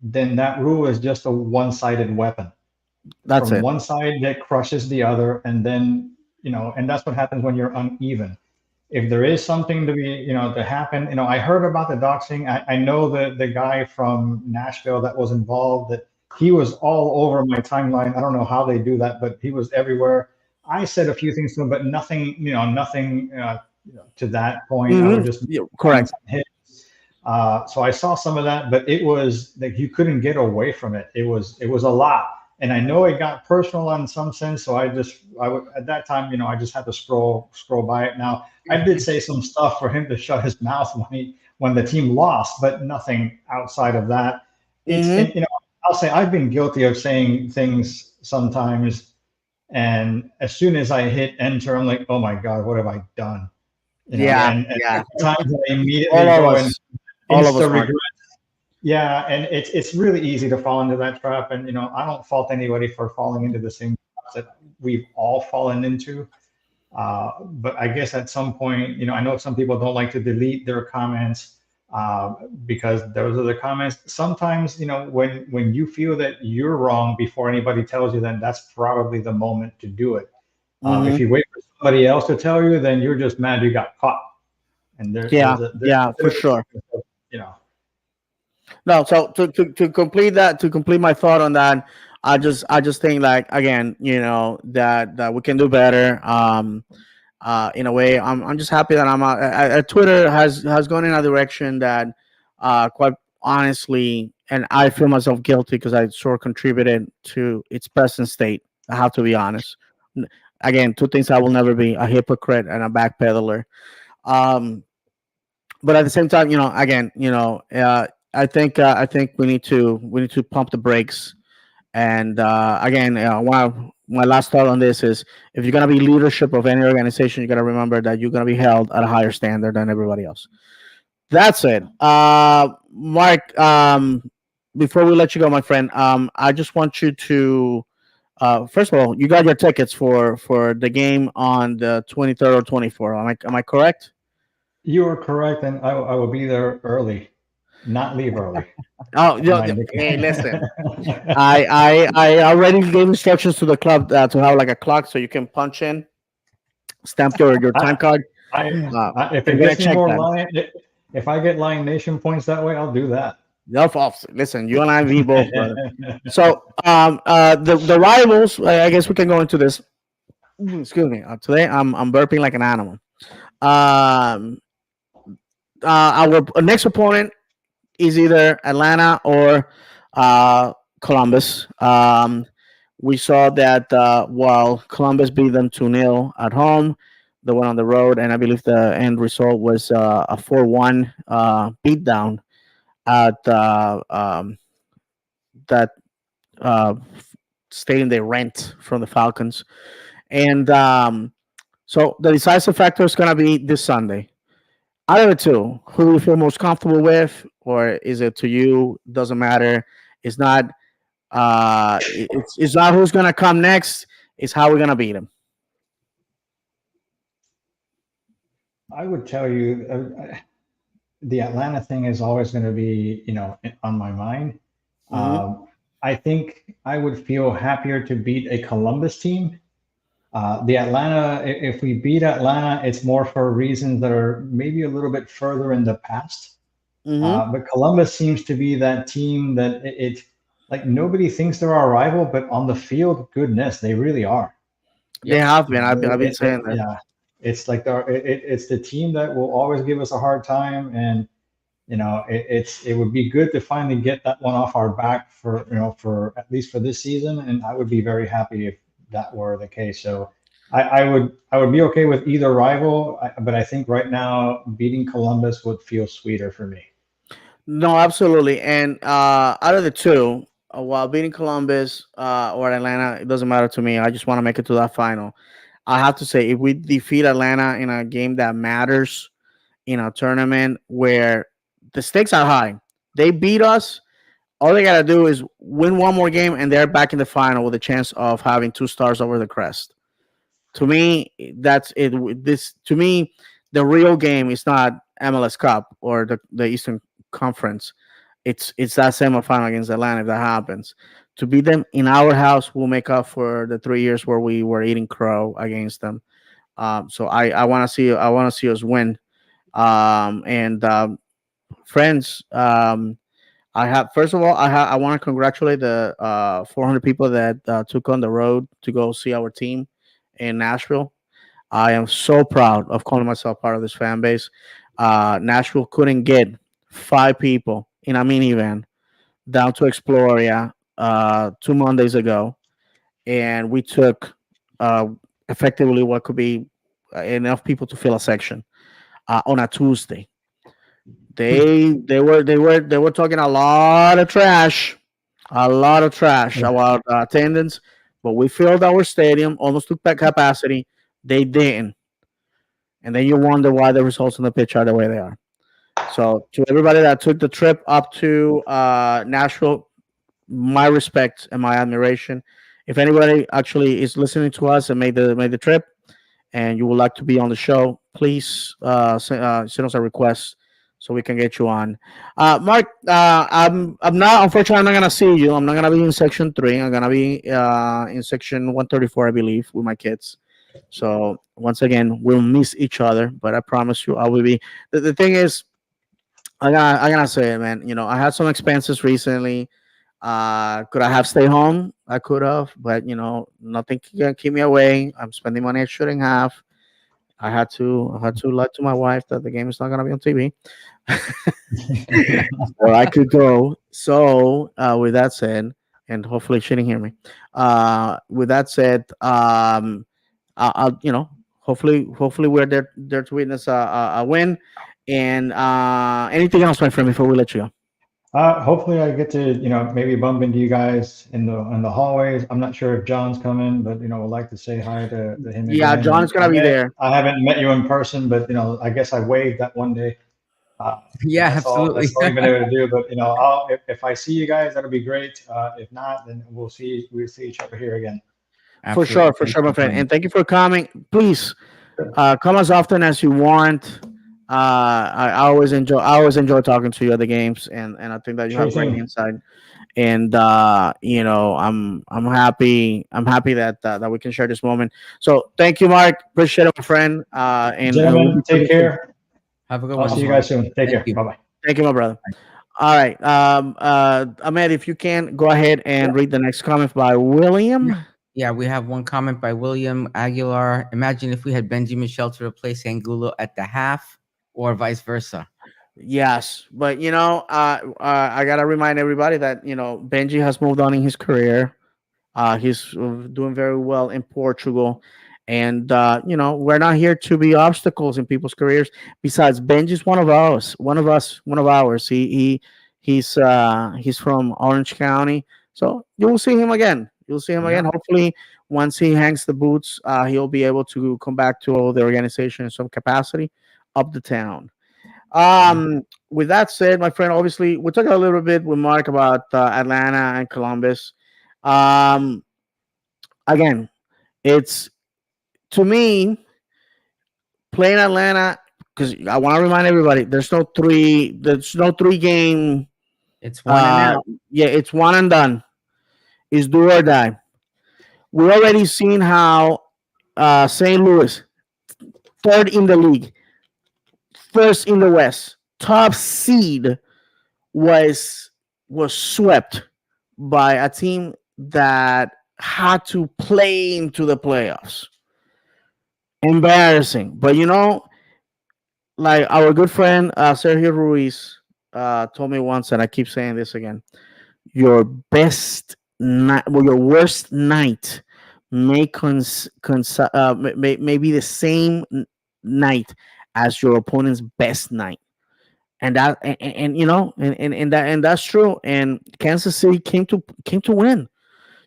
then that rule is just a one-sided weapon. That's From it. one side that crushes the other, and then and that's what happens when you're uneven. If there is something to be, to happen, I heard about the doxing. I know the guy from Nashville that was involved, that he was all over my timeline. I don't know how they do that, but he was everywhere. I said a few things to him, but nothing, nothing to that point. I Hmm. would just Yeah, correct. hit. So I saw some of that, but it was like you couldn't get away from it. It was a lot, and I know it got personal in some sense. So I would at that time, I just had to scroll by it. Now I did say some stuff for him to shut his mouth when the team lost, but nothing outside of that. Hmm. I'll say I've been guilty of saying things sometimes, and as soon as I hit enter, I'm like, oh my god, what have I done? Yeah, And yeah. times I immediately All of go and us, all of us, insta Mark. regret. Yeah, and it's really easy to fall into that trap. And I don't fault anybody for falling into the same traps that we've all fallen into. But I guess at some point, I know some people don't like to delete their comments because those are the comments. Sometimes, when you feel that you're wrong before anybody tells you, then that's probably the moment to do it. If Hmm. you wait for somebody else to tell you, then you're just mad you got caught. And Yeah, there's yeah, a for difference, sure. you know. No, so to complete that, to complete my thought on that, I just think, like, again, that we can do better. In a way, I'm just happy that Twitter has gone in a direction that, quite honestly, and I feel myself guilty because I sort of contributed to its present state. I have to be honest. Again, two things: I will never be a hypocrite and a backpedaler. Um, but at the same time, again, I think we need to pump the brakes. And again, my last thought on this is, if you're gonna be leadership of any organization, you gotta remember that you're gonna be held at a higher standard than everybody else. That's it. Mark, before we let you go, my friend, I just want you to, first of all, you got your tickets for the game on the 23rd or 24th. Am I correct? You are correct, and I will be there early, not leave early. Oh, My hey, listen. I already gave instructions to the club to have like a clock so you can punch in, stamp your I, time card. I, Uh, if I'm it gonna gets me check more that. lion, if I get Lion Nation points that way, I'll do that. No, false. Listen, you and I, we both, brother. So, the rivals. I guess we can go into this. Excuse me. Today, I'm burping like an animal. Um, our next opponent is either Atlanta or Columbus. We saw that while Columbus beat them 2-0 at home, they went on the road, and I believe the end result was a 4-1 beatdown at that uh, stadium they rent from the Falcons. And so the decisive factor is going to be this Sunday. Out of the two, who do you feel most comfortable with, or is it to you doesn't matter? It's not. It's not who's gonna come next. It's how we're gonna beat them. I would tell you the Atlanta thing is always going to be, on my mind. Hmm. I think I would feel happier to beat a Columbus team. The Atlanta, if we beat Atlanta, it's more for reasons that are maybe a little bit further in the past. Hmm. But Columbus seems to be that team that like nobody thinks they're our rival, but on the field, goodness, they really are. They Yep. have been. I've been saying that. Yeah, it's like it's the team that will always give us a hard time, and it would be good to finally get that one off our back for for at least for this season, and I would be very happy if that were the case. So I would be okay with either rival, but I think right now beating Columbus would feel sweeter for me. No, absolutely. And out of the two, while beating Columbus or Atlanta, it doesn't matter to me. I just want to make it to that final. I have to say, if we defeat Atlanta in a game that matters, in a tournament where the stakes are high, they beat us. All they gotta do is win one more game, and they're back in the final with a chance of having two stars over the crest. To me, that's it. This to me, the real game is not MLS Cup or the Eastern Conference. It's that semifinal against Atlanta if that happens. To beat them in our house will make up for the 3 years where we were eating crow against them. So I want to see us win. And friends, I have first of all I want to congratulate the 400 people that took on the road to go see our team in Nashville. I am so proud of calling myself part of this fan base. Nashville couldn't get 5 people in a minivan down to Exploria 2 Mondays ago, and we took uh, effectively what could be enough people to fill a section on a Tuesday. They were talking a lot of trash about attendance, but we filled our stadium almost to capacity. They didn't, and then you wonder why the results on the pitch are the way they are. So to everybody that took the trip up to Nashville, my respect and my admiration. If anybody actually is listening to us and made the trip, and you would like to be on the show, please send us a request so we can get you on. Mark, I'm not unfortunately I'm not gonna see you. I'm not gonna be in section 3. I'm gonna be in section 134, I believe, with my kids. So once again, we'll miss each other, but I promise you, I will be. The thing is, I gotta say it, man. I had some expenses recently. Could I have stayed home? I could have, but nothing can keep me away. I'm spending money I shouldn't have. I had to lie to my wife that the game is not gonna be on TV, or I could go. So with that said, and hopefully she didn't hear me. With that said, I'll hopefully we're there to witness a win. And anything else, my friend, before we let you go? Hopefully I get to, maybe bump into you guys in the hallways. I'm not sure if John's coming, but would like to say hi to him Yeah, again. John's And gonna be there. I haven't met you in person, but I guess I waved that one day. Yeah, That's all. absolutely. That's all you've been able to do. But if I see you guys, that'll be great. If not, then we'll see each other here again. Absolutely. For Thanks sure, my for friend. joining. And thank you for coming. Please come as often as you want. I always enjoy talking to you at the games, and I think that you Sure have great thing. insight. And I'm happy that we can share this moment. So thank you, Mark. Appreciate it, my friend. And we'll be Gentlemen, take talking soon. care. Have a good I'll one, see you Mark. guys soon. Take Thank care. you. Bye bye. Thank you, my brother. All right. Ahmed, if you can go ahead and read the next comment by Yeah. William. Yeah, we have one comment by William Aguilar. Imagine if we had Benjamin Shell to replace Angulo at the half, or vice versa. Yes, but I gotta remind everybody that Benji has moved on in his career. He's doing very well in Portugal, and we're not here to be obstacles in people's careers. Besides, Benji's one of ours, one of ours. He's from Orange County, so you will see him again. You'll see him Yeah. again. Hopefully, once he hangs the boots, he'll be able to come back to the organization in some capacity up the town. Yeah. With that said, my friend, obviously we're talking a little bit with Mark about Atlanta and Columbus. Um, Again, it's to me playing Atlanta because I want to remind everybody there's no three game. It's one and Uh, out. yeah, it's one and done. It's do or die. We already seen how St. Louis, third in the league, first in the West, top seed, was was swept by a team that had to play into the playoffs. Embarrassing, but like our good friend Sergio Ruiz told me once, and I keep saying this again: your best night, well, your worst night may be the same night as your opponent's best night. And that's true. And Kansas City came to win.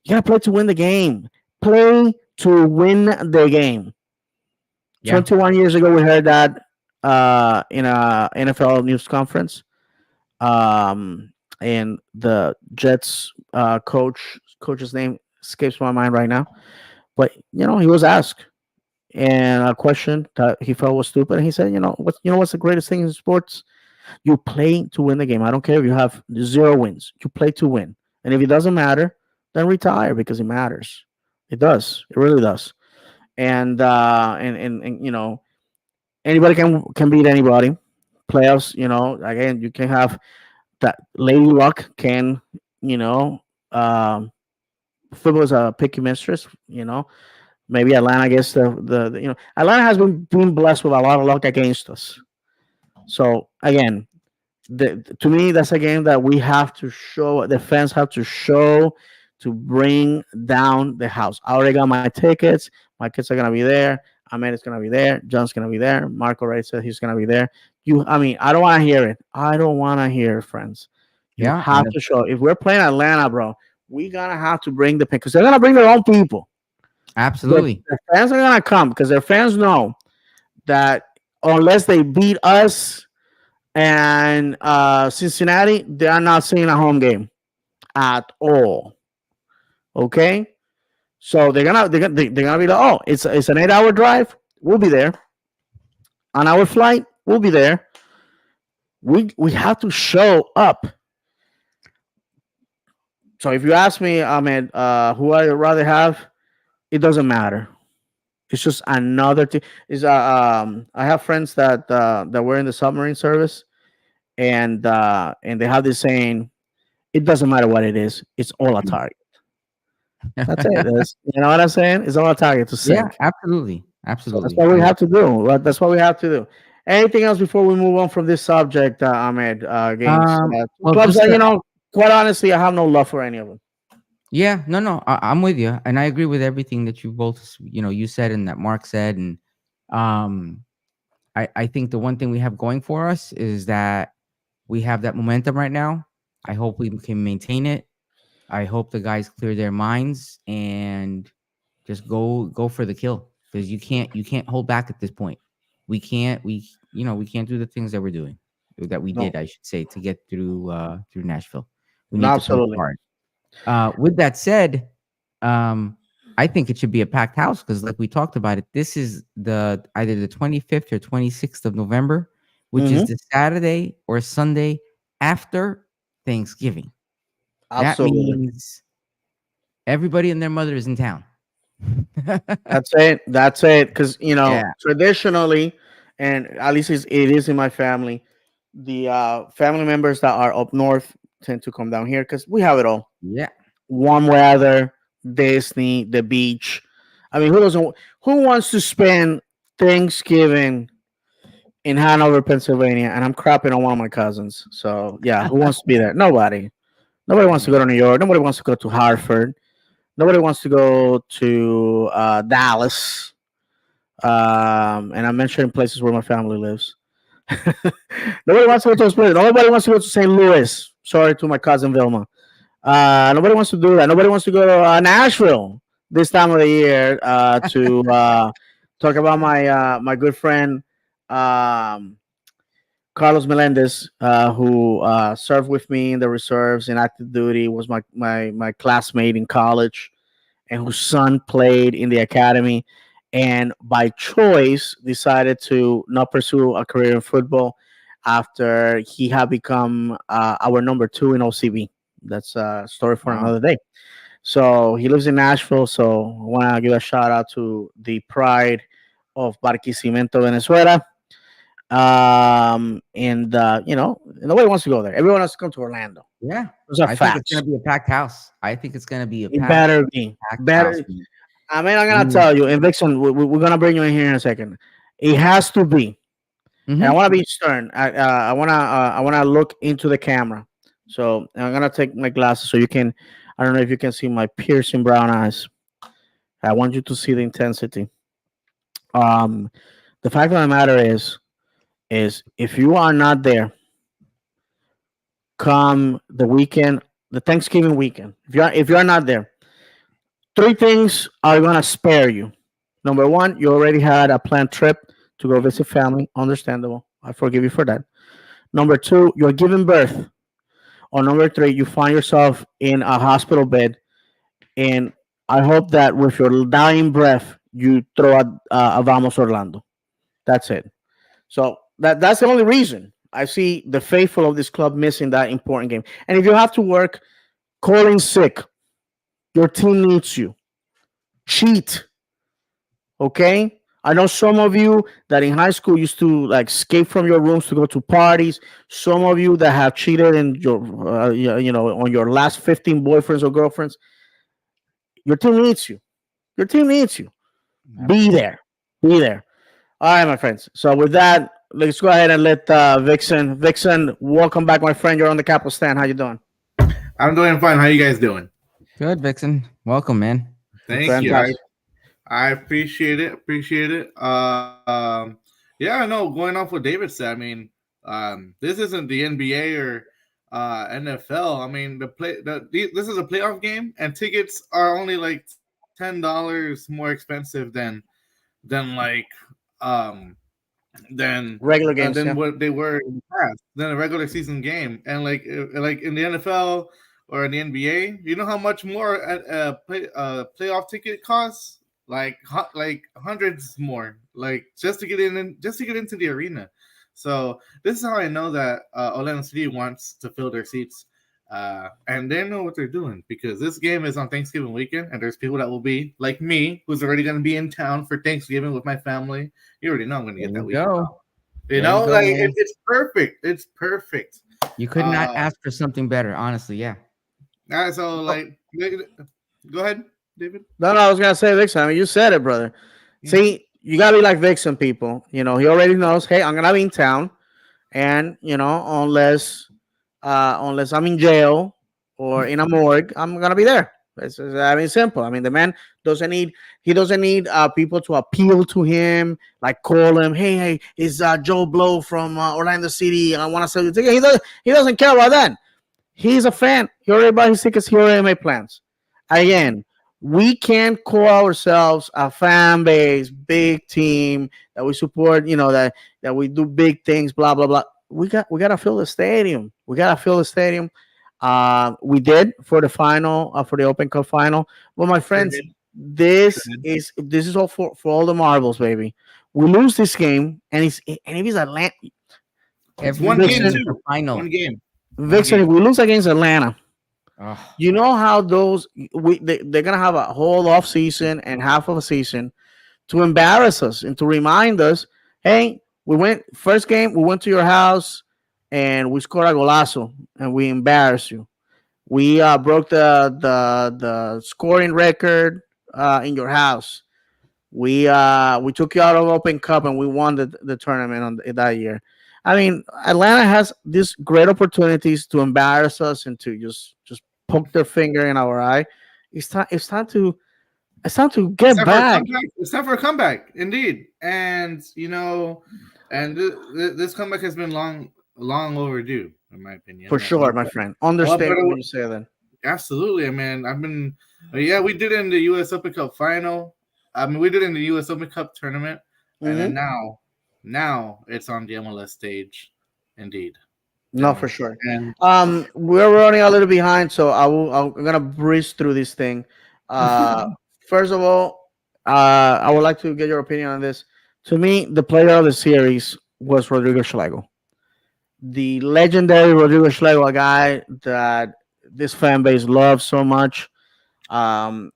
You gotta play to win the game. Play to win the game. Yeah. 21 years ago, we heard that in a NFL news conference. And the Jets coach's name escapes my mind right now. But he was asked and a question that he felt was stupid, and he said, what's the greatest thing in sports? You play to win the game. I don't care if you have 0 wins. You play to win. And if it doesn't matter, then retire because it matters. It does. It really does. And anybody can beat anybody. Playoffs, again, you can have that lady luck can, you know, um, football is a picky mistress. Maybe Atlanta gets the Atlanta has been blessed with a lot of luck against us. So again, to me, that's a game that we have to show. The fans have to show to bring down the house. I already got my tickets. My kids are gonna be there. Ahmed is gonna be there. John's gonna be there. Marco already said he's gonna be there. I don't want to hear it. I don't want to hear it, friends. You Yeah. have to show. If we're playing Atlanta, bro, we gonna have to bring the pick because they're gonna bring their own people. Absolutely. The fans are gonna come because their fans know that unless they beat us and Cincinnati, they are not seeing a home game at all. Okay, so they're gonna be like, oh, it's an 8-hour drive. We'll be there. On our flight, we'll be there. We have to show up. So if you ask me, Ahmed, who I'd rather have, it doesn't matter. It's just another thing. I have friends that were in the submarine service, and they have this saying, it doesn't matter what it is, it's all a target. That's it. You know what I'm saying? It's all a target to Yeah, sink. absolutely. So Absolutely. that's what we have to do. That's what we have to do. Anything else before we move on from this subject, Ahmed? Games, Well, clubs just that quite honestly, I have no love for any of them. yeah, no, I'm with you, and I agree with everything that you both, you said and that Mark said, and um, I think the one thing we have going for us is that we have that momentum right now. I hope we can maintain it. I hope the guys clear their minds and just go for the kill because you can't hold back at this point. We can't do the things that we're doing that we No, did, I should say, to get through Nashville. We no, need to play absolutely. hard. With that said, I think it should be a packed house because, like we talked about it, this is either the 25th or 26th of November, which is Hmm. the Saturday or Sunday after Thanksgiving. That Absolutely. means everybody and their mother is in town. That's it. That's it. Because Yeah. traditionally, and at least it is in my family. The family members that are up north tend to come down here because we have it all: Yeah. warm weather, Disney, the beach. I mean, who doesn't? Who wants to spend Thanksgiving in Hanover, Pennsylvania? And I'm crapping on one of my cousins. So yeah, who wants to be there? Nobody. Nobody wants to go to New York. Nobody wants to go to Hartford. Nobody wants to go to Dallas. And I'm mentioning places where my family lives. Nobody wants to go to those places. Nobody wants to go to St. Louis. Sorry to my cousin Vilma. Nobody wants to do that. Nobody wants to go to Nashville this time of the year to talk about my good friend um, Carlos Melendez, who served with me in the reserves in active duty, was my classmate in college, and whose son played in the academy, and by choice decided to not pursue a career in football after he had become our number two in OCB. That's a story for Wow. another day. So he lives in Nashville. So I want to give a shout out to the pride of Barquisimeto, Venezuela. And nobody wants to go there. Everyone wants to come to Orlando. Yeah. Those are I think it's facts. gonna be a packed house. I think it's gonna be a It better be packed house. better. I mean, I'm gonna Mm. tell you, and Vixen, we're gonna bring you in here in a second. It has to be, and I Mhm. want to be stern. I wanna look into the camera. So I'm gonna take my glasses so you can. I don't know if you can see my piercing brown eyes. I want you to see the intensity. Um, the fact of the matter is if you are not there, come the weekend, the Thanksgiving weekend. If you're not there, three things are gonna spare you. Number one, you already had a planned trip to go visit family. Understandable. I forgive you for that. Number two, you're giving birth. Or number three, you find yourself in a hospital bed, and I hope that with your dying breath, you throw a Vamos Orlando. That's it. So that's the only reason I see the faithful of this club missing that important game. And if you have to work, calling sick, your team needs you. Cheat, okay? I know some of you that in high school used to like escape from your rooms to go to parties. Some of you that have cheated in your, on your last 15 boyfriends or girlfriends. Your team needs you. Your team needs you. Be Absolutely. there. Be there. All right, my friends. So with that, let's go ahead and let Vixen. Vixen, welcome back, my friend. You're on the Capo Stand. How you doing? I'm doing fine. How you guys doing? Good, Vixen. Welcome, man. Thank you. Fantastic. I appreciate it. Appreciate it. Yeah, no, going off what David said. I mean, this isn't the NBA or NFL. I mean, this is a playoff game, and tickets are only like $10 more expensive than like um Regular games, than yeah. what they were in the past than a regular season game. And like in the NFL or in the NBA, you know how much more a playoff ticket costs? Like hundreds more, like just to get in, just to get into the arena. So this is how I know that Orlando City wants to fill their seats. And they know what they're doing because this game is on Thanksgiving weekend, and there's people that will be like me, who's already going to be in town for Thanksgiving with my family. You already know I'm going to There get that you weekend go. off. You There know, you go, like man. it's perfect. It's perfect. You could not Uh, ask for something better, honestly. Yeah. so like, go ahead, David. No, I was gonna say Vixen. I mean, you said it, brother. Mhm. See, you gotta be like Vixen, people. He already knows. Hey, I'm gonna be in town, and unless I'm in jail or in a morgue, I'm gonna be there. I mean, simple. I mean, the man doesn't need he doesn't need people to appeal to him, like call him. Hey, it's Joe Blow from Orlando City. I want to sell you a ticket. He doesn't care about that. He's a fan. He already bought his tickets. He already made plans. Again, we can't call ourselves a fan base, big team that we support. That we do big things. Blah blah blah. We gotta fill the stadium. We gotta fill the stadium. We did for the final, for the Open Cup final. Well, my Sure friends, did. Sure this did. is all for all the marbles, baby. We lose this game, and if it's Atlanta, It's Every one game game is Vixen, the too. final. One game. One Vixen, game. if we lose against Atlanta, Oh, you know how they're gonna have a whole off season and half of a season to embarrass us and to remind us, hey, We went first game. We went to your house, and we scored a golazo, and we embarrassed you. We broke the scoring record in your house. We took you out of Open Cup and we won the tournament that year. I mean, Atlanta has these great opportunities to embarrass us and to just poke their finger in our eye. It's time to It's get time for a back. comeback. It's time for a comeback, indeed. And this comeback has been long overdue, in my opinion. For sure, my friend. Understand when you say that. Absolutely. I mean, yeah, we did it in the U.S. Open Cup final. I mean, we did it in the U.S. Open Cup tournament, and then now it's on the MLS stage, indeed. No, for sure. And We're running a little behind, so I'm gonna breeze through this thing. First of all, I would like to get your opinion on this. To me, the player of the series was Rodrigo Schlegel, the legendary Rodrigo Schlegel, a guy that this fan base loves so much. Um,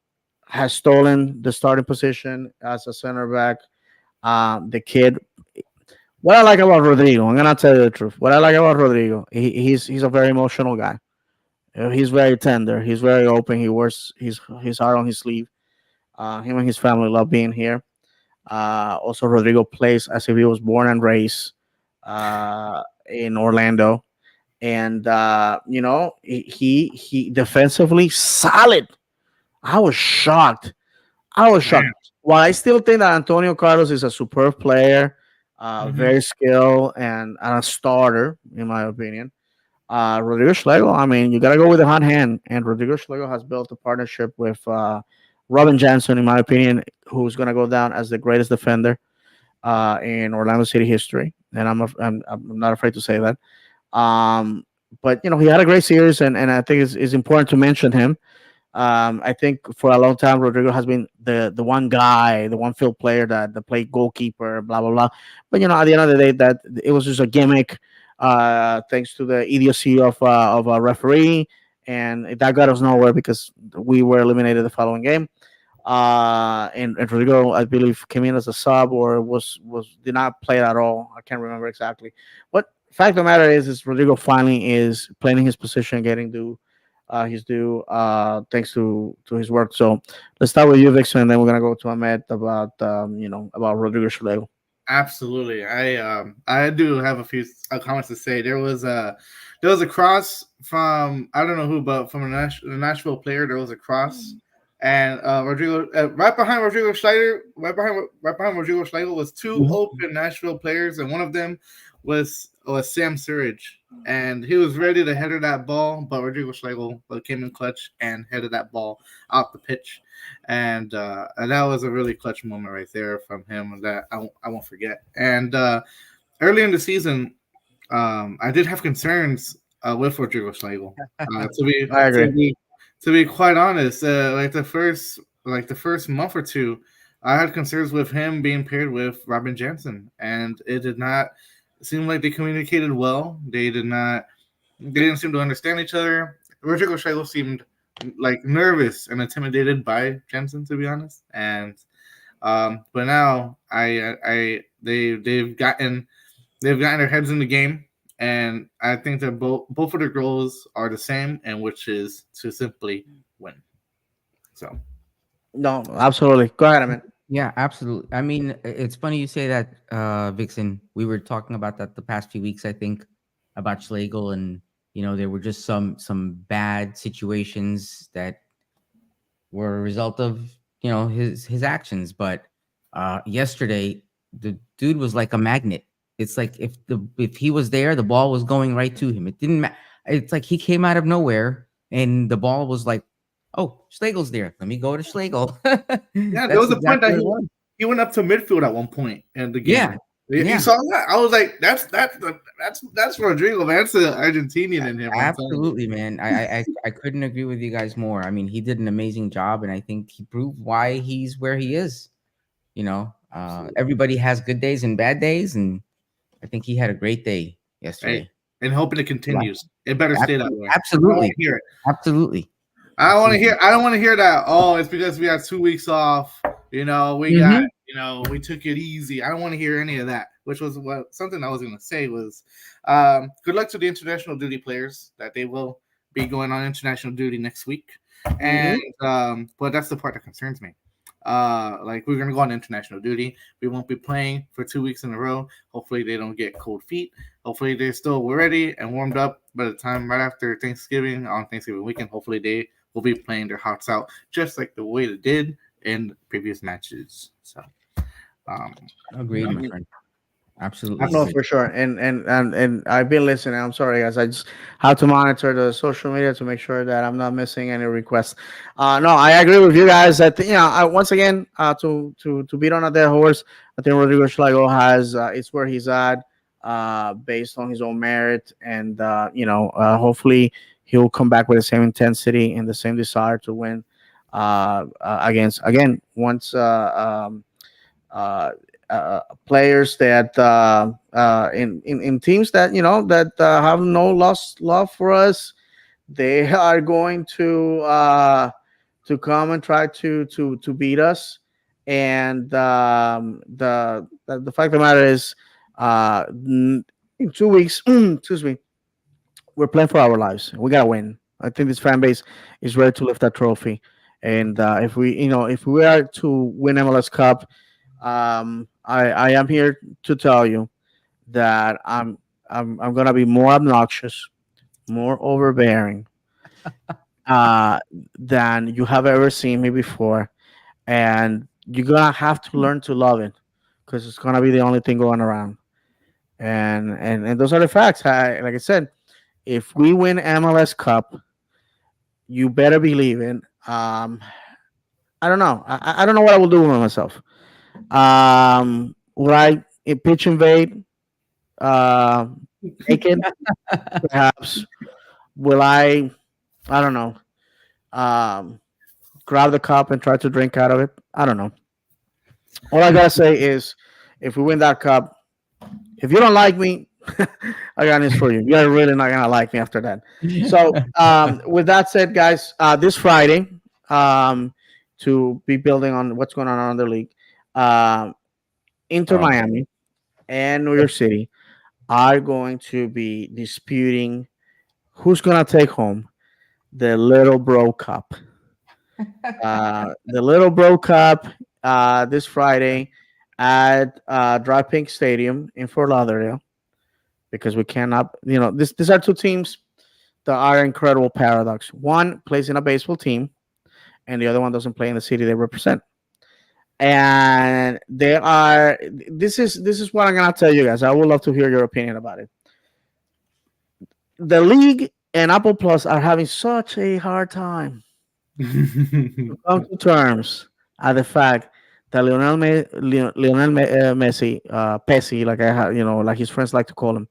has stolen the starting position as a center back. The kid. What I like about Rodrigo, I'm gonna tell you the truth. What I like about Rodrigo, he's a very emotional guy. He's very tender. He's very open. He wears his heart on his sleeve. Him and his family love being here. Also, Rodrigo plays as if he was born and raised in Orlando, and he defensively solid. I was shocked. I was shocked. man, While I still think that Antonio Carlos is a superb player, mhm. very skilled and a starter, in my opinion. Rodrigo Schlegel, I mean, you got to go with the hot hand. And Rodrigo Schlegel has built a partnership with Robin Jansen, in my opinion, who's going to go down as the greatest defender in Orlando City history. And I'm not afraid to say that. But, he had a great series, and I think it's important to mention him. I think for a long time, Rodrigo has been the one guy, the one field player that played goalkeeper, blah blah blah. But at the end of the day, that it was just a gimmick, thanks to the idiocy of a referee, and that got us nowhere because we were eliminated the following game. And Rodrigo, I believe, came in as a sub or was did not play at all. I can't remember exactly. But fact of the matter is Rodrigo finally is playing his position, getting his due, thanks to his work. So let's start with you, Vixen, and then we're gonna go to Ahmed about about Rodrigo Schlegel. Absolutely. I do have a few comments to say. There was a cross from, I don't know who, but from a Nashville player. There was a cross, and Rodrigo right behind Rodrigo Schlegel, right behind Rodrigo Schlegel was two open Nashville players, and one of them was Sam Surridge, and he was ready to header that ball, but Rodrigo Schlegel came in clutch and headed that ball out the pitch, and that was a really clutch moment right there from him that I won't forget. And early in the season, I did have concerns with Rodrigo Schlegel. I agree. To be quite honest, like the first month or two, I had concerns with him being paired with Robin Jansen, and it did not seem like they communicated well. They didn't seem to understand each other. Rodrigo Schlegel seemed like nervous and intimidated by Jansen, to be honest. And but now they've gotten their heads in the game, and I think that both of their goals are the same, and which is to simply win. So No, absolutely. Go ahead, Ahmed. Yeah, absolutely. I mean, it's funny you say that, Vixen. We were talking about that the past few weeks, I think, about Schlegel, and there were just some bad situations that were a result of his actions. But yesterday, the dude was like a magnet. It's like if he was there, the ball was going right to him. It didn't matter. It's like he came out of nowhere, and the ball was like, "Oh, Schlegel's there. Let me go to Schlegel." yeah, there That's was a point exactly that what it was. he went up to midfield at one point in the game. Yeah, You yeah, saw that? I was like, that's Rodrigo, man. That's the Argentinian in him. I'm telling you. absolutely, man. I couldn't agree with you guys more. I mean, he did an amazing job, and I think he proved why he's where he is. Everybody has good days and bad days, and I think he had a great day Hey, yesterday. and hoping it continues. It better stay that way. I don't want Absolutely, to hear it. absolutely, I don't want to absolutely. hear. I don't want to hear that. Oh, it's because we had 2 weeks off. We got. Hmm. We took it easy. I don't want to hear any of that. which was what something I was going to say was, good luck to the international duty players that they will be going on international duty next week, and but that's the part that concerns me. Like we're gonna go on international duty. We won't be playing for 2 weeks in a row. Hopefully they don't get cold feet. Hopefully they're still ready and warmed up by the time right after Thanksgiving on Thanksgiving weekend. Hopefully they will be playing their hearts out just like the way they did in previous matches. So Agreed, my friend. Absolutely. No, agreed. for sure. And I've been listening. I'm sorry, guys. I just have to monitor the social media to make sure that I'm not missing any requests. No, I agree with you guys. That once again, to beat on a dead horse, I think Rodrigo Schlago has it's where he's at, based on his own merit, and hopefully he'll come back with the same intensity and the same desire to win against again once. Players that in teams that that have no lost love for us, they are going to come and try to beat us. And the fact of the matter is, in 2 weeks, excuse me, we're playing for our lives. We gotta win. I think this fan base is ready to lift that trophy. And if we are to win MLS Cup, I am here to tell you that I'm gonna be more obnoxious, more overbearing, than you have ever seen me before, and you're gonna have to learn to love it because it's gonna be the only thing going around. And those are the facts. Like I said, if we win MLS Cup, you better believe it. I don't know. I don't know what I will do with myself. Will I pitch invade? Naked? Perhaps. Will I? I don't know. Grab the cup and try to drink out of it? I don't know. All I gotta say is, if we win that cup, if you don't like me, I got news for you. You're really not gonna like me after that. So, with that said, guys, this Friday, to be building on what's going on in the league, Inter Miami and New York City are going to be disputing who's going to take home the Little Bro Cup. The Little Bro Cup, this Friday at Dry Pink Stadium in Fort Lauderdale, because we cannot, these are two teams that are incredible paradox. One plays in a baseball team, and the other one doesn't play in the city they represent. And they are. This is what I'm gonna tell you guys. I would love to hear your opinion about it. The league and Apple Plus are having such a hard time to come to terms at the fact that Messi, Pessi, like I have, like his friends like to call him,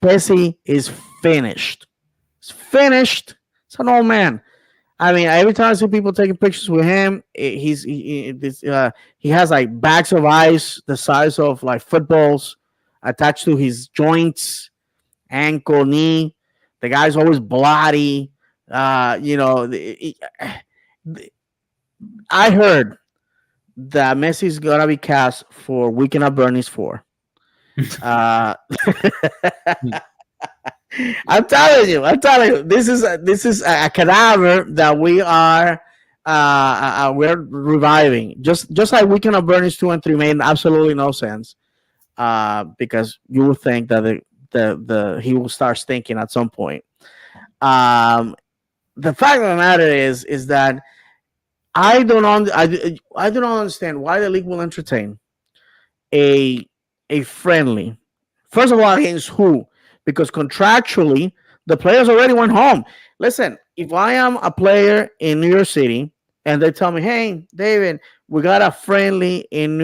Pessi is finished. It's finished. It's an old man. I mean, every time I see people taking pictures with him, he has like bags of ice the size of like footballs attached to his joints, ankle, knee. The guy's always bloody. I heard that Messi's gonna be cast for Weekend at Bernie's 4. I'm telling you, this is a cadaver that we're reviving. Just like Weekend at Bernie's 2 and 3 made absolutely no sense, because you would think that he will start stinking at some point. The fact of the matter is that I do not understand why the league will entertain a friendly. First of all, against who? Because contractually, the players already went home. Listen, if I am a player in New York City and they tell me, "Hey, David, we got a friendly in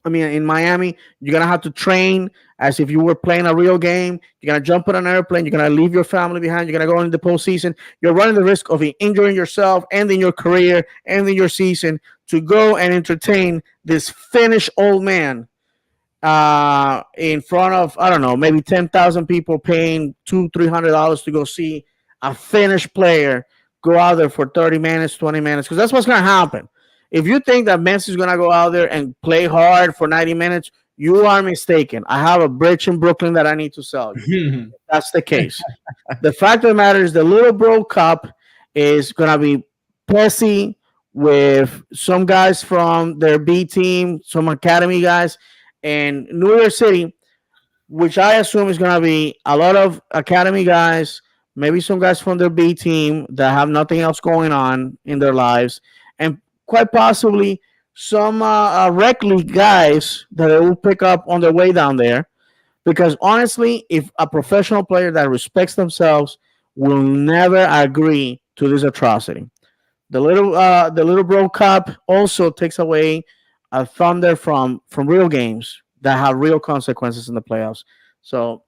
in Miami, you're going to have to train as if you were playing a real game. You're going to jump on an airplane. You're going to leave your family behind. You're going to go into the postseason. You're running the risk of injuring yourself, ending your career, ending your season to go and entertain this Finnish old man in front of, I don't know, maybe 10,000 people paying $200-$300 to go see a Finnish player go out there for 30 minutes, 20 minutes, because that's what's going to happen. If you think that Messi's going to go out there and play hard for 90 minutes, you are mistaken. I have a bridge in Brooklyn that I need to sell you. That's the case. The fact of the matter is the Little Bro Cup is gonna be Pessy with some guys from their B team, some academy guys, and New York City, which I assume is gonna be a lot of academy guys, maybe some guys from their B team that have nothing else going on in their lives, and quite possibly some rec league guys that they will pick up on their way down there. Because honestly, if a professional player that respects themselves will never agree to this atrocity. The little bro cup also takes away a thunder from real games that have real consequences in the playoffs. So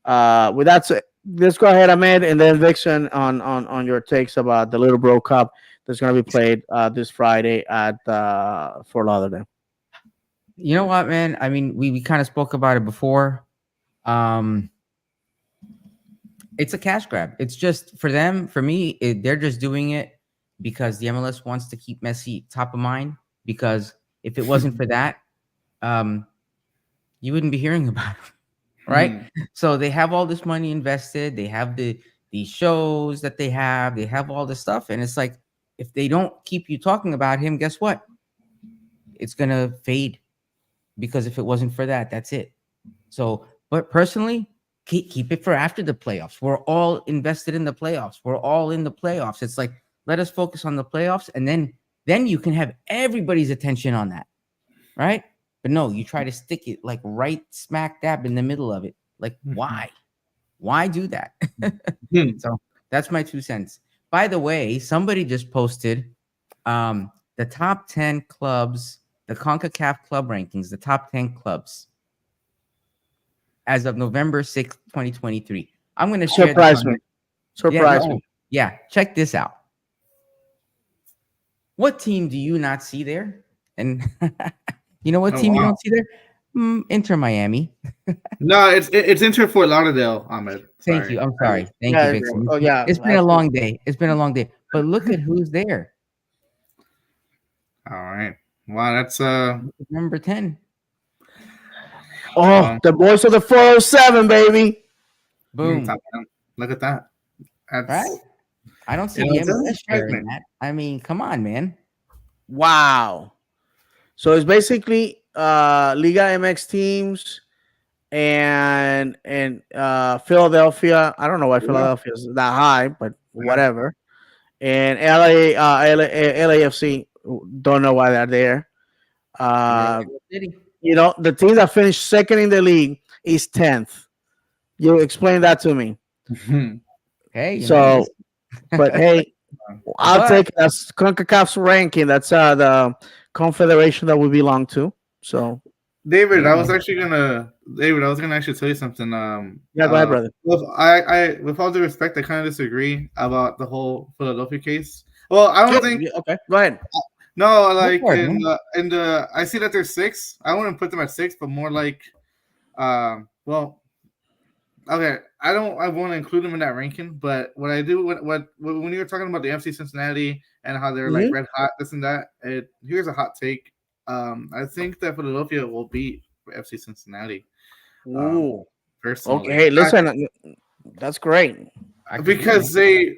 with that said, let's go ahead, Ahmed, and then Vixen on your takes about the little bro cup that's going to be played this Friday at Fort Lauderdale. You know what, man? I mean, we kind of spoke about it before. It's a cash grab. It's just for them. For me, they're just doing it because the MLS wants to keep Messi top of mind. Because if it wasn't for that, you wouldn't be hearing about it, right? So they have all this money invested. They have these shows that they have all this stuff, and it's like if they don't keep you talking about him, guess what? It's gonna fade. Because if it wasn't for that, that's it. So, but personally, keep it for after the playoffs. We're all invested in the playoffs. We're all in the playoffs. It's like, let us focus on the playoffs, and then you can have everybody's attention on that, right? But no, you try to stick it like right smack dab in the middle of it. Like, why? Why do that? So that's my 2 cents. By the way, somebody just posted the top 10 clubs, the CONCACAF club rankings, the top 10 clubs as of November 6th, 2023. I'm going to share Surprise me. Surprise me. Yeah, check this out. What team do you not see there? And you know what team you don't see there? Inter Miami. No, it's Inter Fort Lauderdale, Ahmed. Sorry. Thank you. I'm sorry. Thank you, Vixen. Oh, yeah. It's been a long day. It's been a long day. But look at who's there. All right. Wow, that's number 10. Oh, the boys of the 407, baby. Boom. Look at that. That's, right? I don't see the MLS sharing that. I mean, come on, man. Wow. So it's basically Liga MX teams and Philadelphia. I don't know why Philadelphia is that high, but whatever. And LAFC. Don't know why they're there. You know, the team that finished second in the league is 10th. You explain that to me. Okay. So, but hey, I'll take it. That's CONCACAF's ranking. That's the confederation that we belong to. So, David, I was gonna actually tell you something. Yeah, go ahead, brother. With all due respect, I kind of disagree about the whole Philadelphia case. Well, I don't think. Okay, go ahead. No, like in the I see that they're 6. I wouldn't put them at 6, but more like, well, okay. I want to include them in that ranking. But what I do when you were talking about the FC Cincinnati and how they're like red hot, this and that. Here's a hot take. I think that Philadelphia will beat FC Cincinnati. Ooh. Personally. Okay, hey, listen, that's great. Because they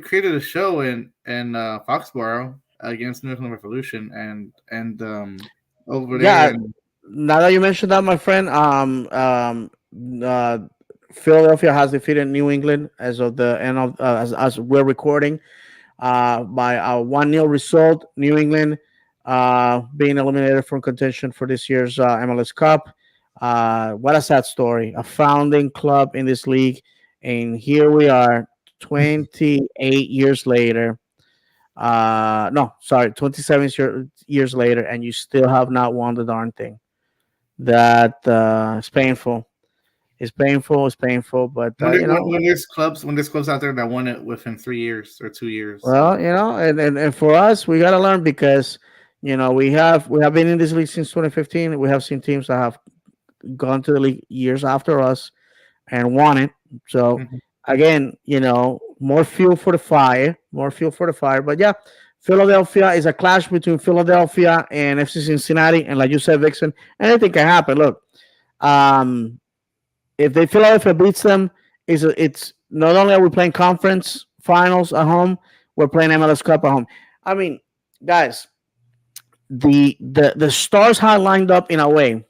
created a show in Foxborough against New England Revolution and over there. Now that you mentioned that, my friend, Philadelphia has defeated New England as of the end of as we're recording by a 1-0 result. New England being eliminated from contention for this year's MLS Cup. What a sad story. A founding club in this league, and here we are 28 years later. 27 years later, and you still have not won the darn thing. That it's painful. It's painful. But when there's clubs out there that won it within 3 years or 2 years. Well, and for us, we gotta learn because we have been in this league since 2015. We have seen teams that have gone to the league years after us and won it. So again, more fuel for the fire. But yeah, Philadelphia is a clash between Philadelphia and FC Cincinnati, and like you said, Vixen, anything can happen. Look, um, if they Philadelphia beats them, it's not only are we playing conference finals at home, we're playing MLS Cup at home. I mean, guys, the stars have lined up in a way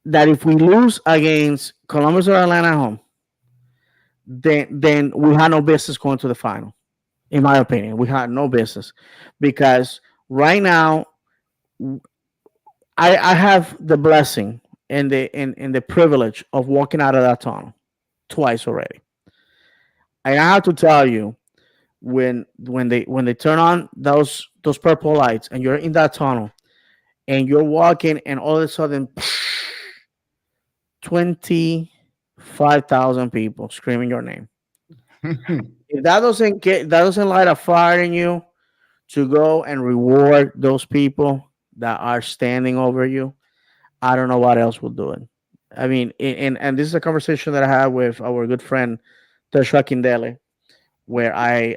that if we lose against Columbus or Atlanta at home, then we had no business going to the final. In my opinion, we had no business because right now I have the blessing and the privilege of walking out of that tunnel twice already. And I have to tell you, when they turn on those purple lights and you're in that tunnel and you're walking and all of a sudden 25,000 people screaming your name. If that doesn't light a fire in you to go and reward those people that are standing over you, I don't know what else will do it. I mean, and this is a conversation that I had with our good friend Teshwa Kindele, where I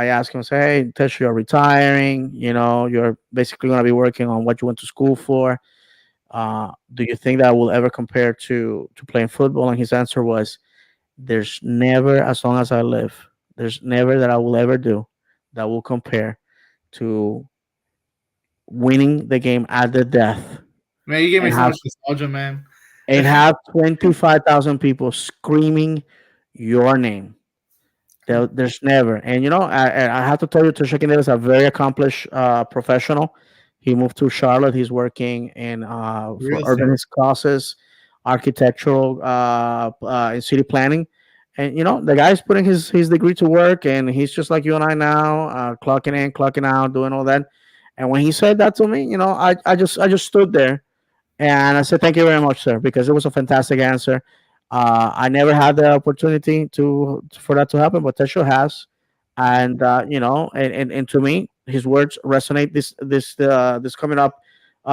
asked him, say, hey, Tesh, you're retiring, you're basically going to be working on what you went to school for. Do you think that will ever compare to playing football? And his answer was, there's never, as long as I live, there's never that I will ever do that will compare to winning the game at the death Man, you gave me and so have much nostalgia, man. and have 25,000 people screaming your name. There's never, and I have to tell you, Tushakin is a very accomplished professional. He moved to Charlotte. He's working for Real estate. urbanist causes, architectural, and city planning. And the guy's putting his degree to work, and he's just like you and I now, clocking in, clocking out, doing all that. And when he said that to me, I just stood there and I said, thank you very much, sir, because it was a fantastic answer. I never had the opportunity for that to happen, but Tesho has. And, and to me, his words resonate this coming up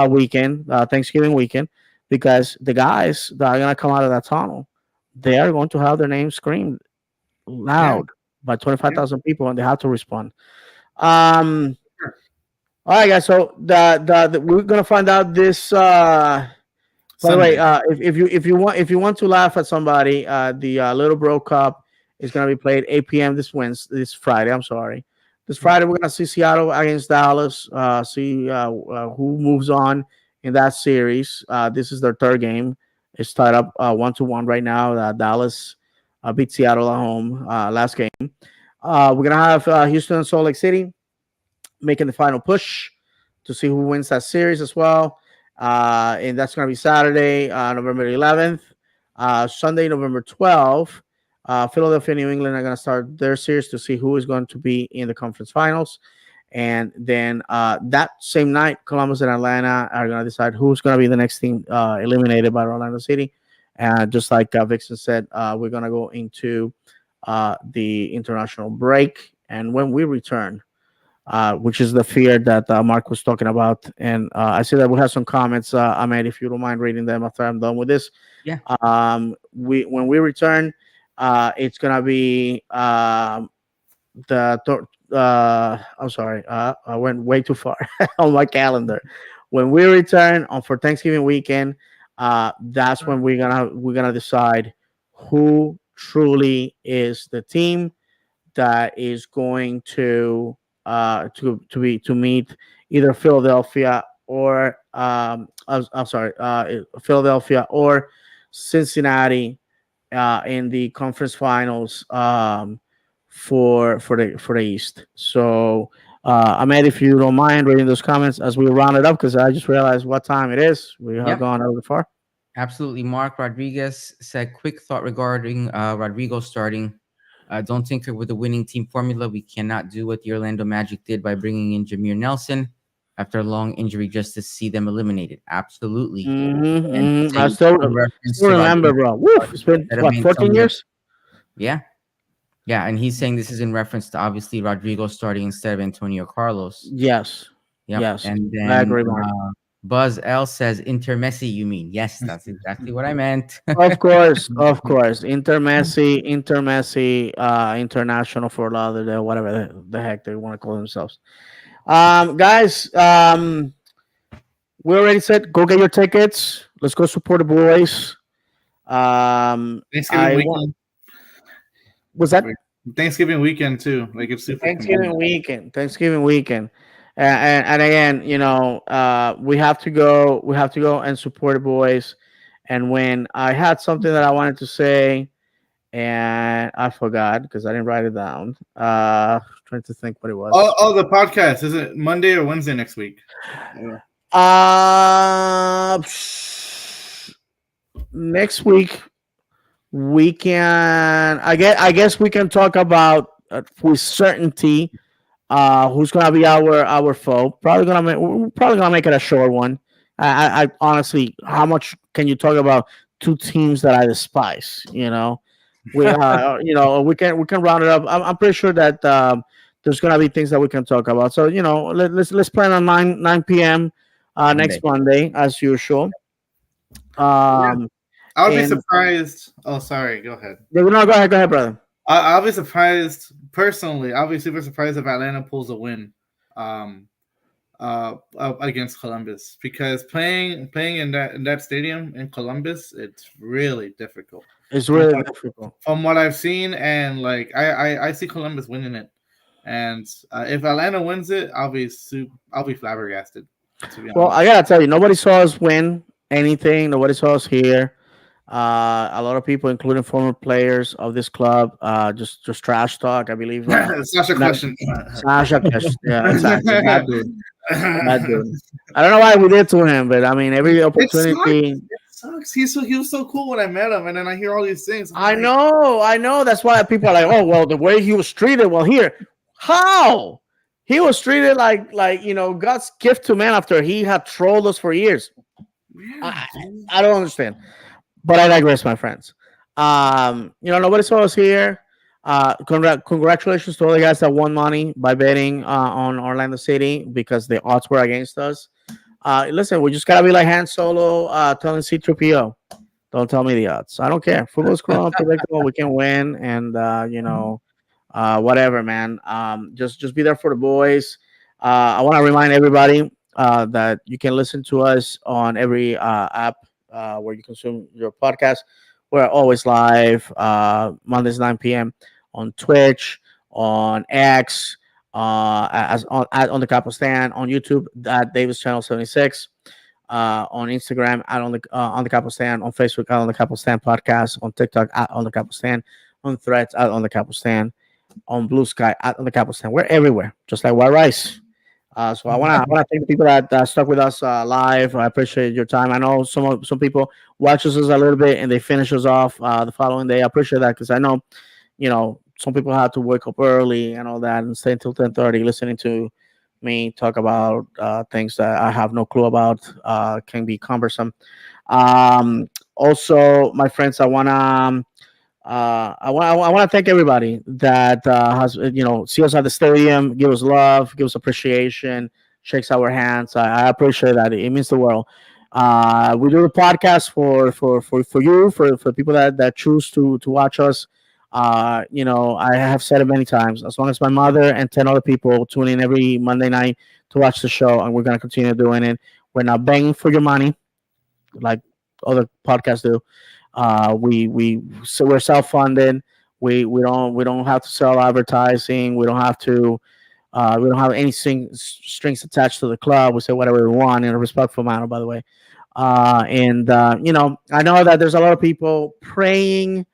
weekend, Thanksgiving weekend, because the guys that are going to come out of that tunnel, they are going to have their names screamed Yeah. loud by Yeah. 25,000 people, and they have to respond. Um, all right, guys. So we're gonna find out this. By the way, Sunday. if you want to laugh at somebody, the Little Bro Cup is gonna be played 8 p.m. this Friday. I'm sorry, this Friday we're gonna see Seattle against Dallas. See who moves on in that series. This is their third game. It's tied up 1-1 right now. Dallas beat Seattle at home last game. We're gonna have Houston and Salt Lake City making the final push to see who wins that series as well. And that's going to be Saturday, November 11th. Sunday, November 12th. Philadelphia and New England are going to start their series to see who is going to be in the conference finals. And then that same night, Columbus and Atlanta are going to decide who's going to be the next team eliminated by Orlando City. And just like Vixen said, we're going to go into the international break. And when we return, which is the fear that Mark was talking about. And I see that we have some comments, Ahmed, if you don't mind reading them after I'm done with this. Yeah. When we return, it's gonna be I'm sorry, I went way too far on my calendar. When we return on for Thanksgiving weekend, that's when we're gonna decide who truly is the team that is going to meet either Philadelphia or I'm sorry, Philadelphia or Cincinnati in the conference finals for the East. So, Ahmed, if you don't mind reading those comments as we round it up, because I just realized what time it is. We have Yep. gone over far. Absolutely. Mark Rodriguez said, quick thought regarding Rodrigo starting. Don't tinker with the winning team formula. We cannot do what the Orlando Magic did by bringing in Jameer Nelson after a long injury just to see them eliminated. Absolutely. And I saying still in reference still to remember, Rodrigo, bro. Woof, it's been that have what made 14 some of the- years. Yeah. Yeah. And he's saying this is in reference to obviously Rodrigo starting instead of Antonio Carlos. Yes. Yep. Yes. And I then agree, Mark. Buzz L says Inter Messi. You mean yes? That's exactly what I meant. Of course. Inter Messi, International for Lauderdale, whatever the heck they want to call themselves. Guys, we already said go get your tickets. Let's go support the boys. Thanksgiving I want. weekend. Was that Thanksgiving weekend too. Like it's super Thanksgiving convenient. weekend? Thanksgiving weekend. And again, we have to go. We have to go and support the boys. And when I had something that I wanted to say, and I forgot because I didn't write it down. Trying to think what it was. The podcast is it Monday or Wednesday next week? Yeah. Uh, Next week we can. I guess we can talk about with certainty who's gonna be our foe. We're probably gonna make it a short one. I honestly, how much can you talk about two teams that I despise? We can round it up. I'm pretty sure that there's gonna be things that we can talk about. So let's plan on 9 p.m. Monday. Next Monday as usual. Yeah. Um, I would be and surprised. Oh, sorry. Go ahead. no, go ahead, brother. I'll be surprised personally. I'll be super surprised if Atlanta pulls a win, um, against Columbus because playing in that stadium in Columbus, it's really difficult. It's From really what, difficult. from what I've seen, and like I see Columbus winning it, and if Atlanta wins it, I'll be flabbergasted. To be Well, honest. I gotta tell you, nobody saw us win anything. Nobody saw us here. A lot of people, including former players of this club, just trash talk. I believe. Sasha Na- question. Sasha Cash- yeah, exactly. That dude. That dude. I don't know why we did to him, but I mean, every It sucks. opportunity. It sucks. He was so cool when I met him, and then I hear all these things. I'm I like, know. That's why people are like, oh well, the way he was treated. Well, here, how he was treated like God's gift to man after he had trolled us for years. yeah, I, dude. I don't understand. But I digress, my friends. Nobody saw us here. Congratulations to all the guys that won money by betting on Orlando City because the odds were against us. Listen, we just gotta be like Han Solo telling C-3PO, don't tell me the odds. I don't care. Football's cool, unpredictable. We can win, and whatever, man. Just be there for the boys. I want to remind everybody that you can listen to us on every app where you consume your podcast. We're always live Mondays 9 p.m. on Twitch, on X, on the Capo Stand, on YouTube at Davis Channel 76, on Instagram at on the Capo Stand, on Facebook at on the Capo Stand Podcast, on TikTok at on the Capo Stand, on Threads at on the Capo Stand, on Blue Sky at on the Capo Stand. We're everywhere, just like White Rice. So I wanna thank the people that stuck with us live. I appreciate your time. I know some people watch us a little bit and they finish us off the following day. I appreciate that because I know some people have to wake up early and all that and stay until 10:30 listening to me talk about things that I have no clue about. Can be cumbersome. Also, my friends, I want to thank everybody that has see us at the stadium, give us love, give us appreciation, shakes our hands. I appreciate that. It means the world. We do the podcast for you, for people that choose to watch us. I have said it many times. As long as my mother and 10 other people tune in every Monday night to watch the show, and we're gonna continue doing it. We're not begging for your money like other podcasts do. So we're self funded. We don't have to sell advertising. We don't have any strings attached to the club. We say whatever we want in a respectful manner, by the way. And I know that there's a lot of people praying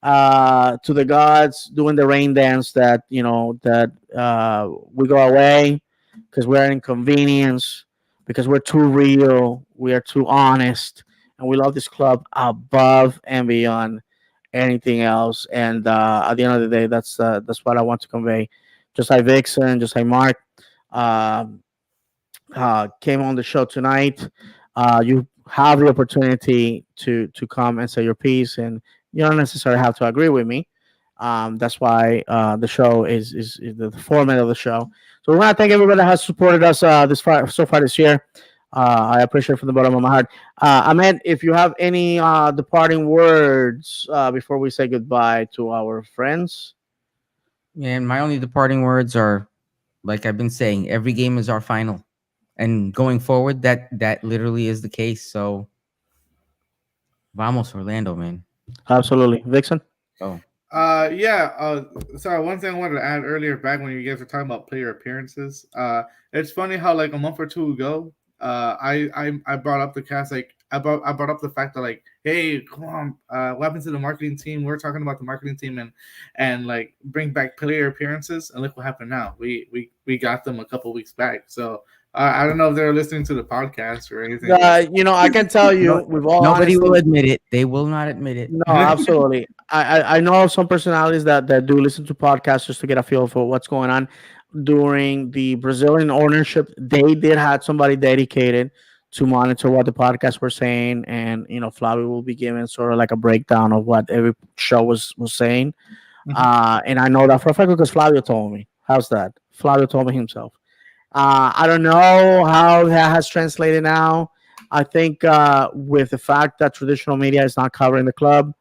to the gods, doing the rain dance that we go away because we're an inconvenience, because we're too real, we are too honest, and we love this club above and beyond anything else. And at the end of the day, that's what I want to convey. Just like Vixen, just like Mark came on the show tonight, you have the opportunity to come and say your piece, and you don't necessarily have to agree with me. That's why the show is the format of the show. So we want to thank everybody that has supported us so far this year. I appreciate it from the bottom of my heart. Ahmed, if you have any departing words before we say goodbye to our friends. And my only departing words are, like I've been saying, every game is our final, and going forward, that literally is the case. So, vamos Orlando, man. Absolutely. Vixen? Oh, Yeah. Sorry. One thing I wanted to add earlier, back when you guys were talking about player appearances. It's funny how like a month or two ago, I brought up the cast like I brought up the fact that like, hey, come on, what happened to the marketing team? We're talking about the marketing team and like bring back player appearances, and look what happened now. We got them a couple weeks back. So I don't know if they're listening to the podcast or anything. I can tell you, with all nobody will honesty, admit it. They will not admit it. no, absolutely. I know some personalities that do listen to podcasts just to get a feel for what's going on. During the Brazilian ownership, they did have somebody dedicated to monitor what the podcasts were saying, and Flavio will be giving sort of like a breakdown of what every show was saying. And I know that for a fact because Flavio told me. How's that? Flavio told me himself. I don't know how that has translated now. I think with the fact that traditional media is not covering the club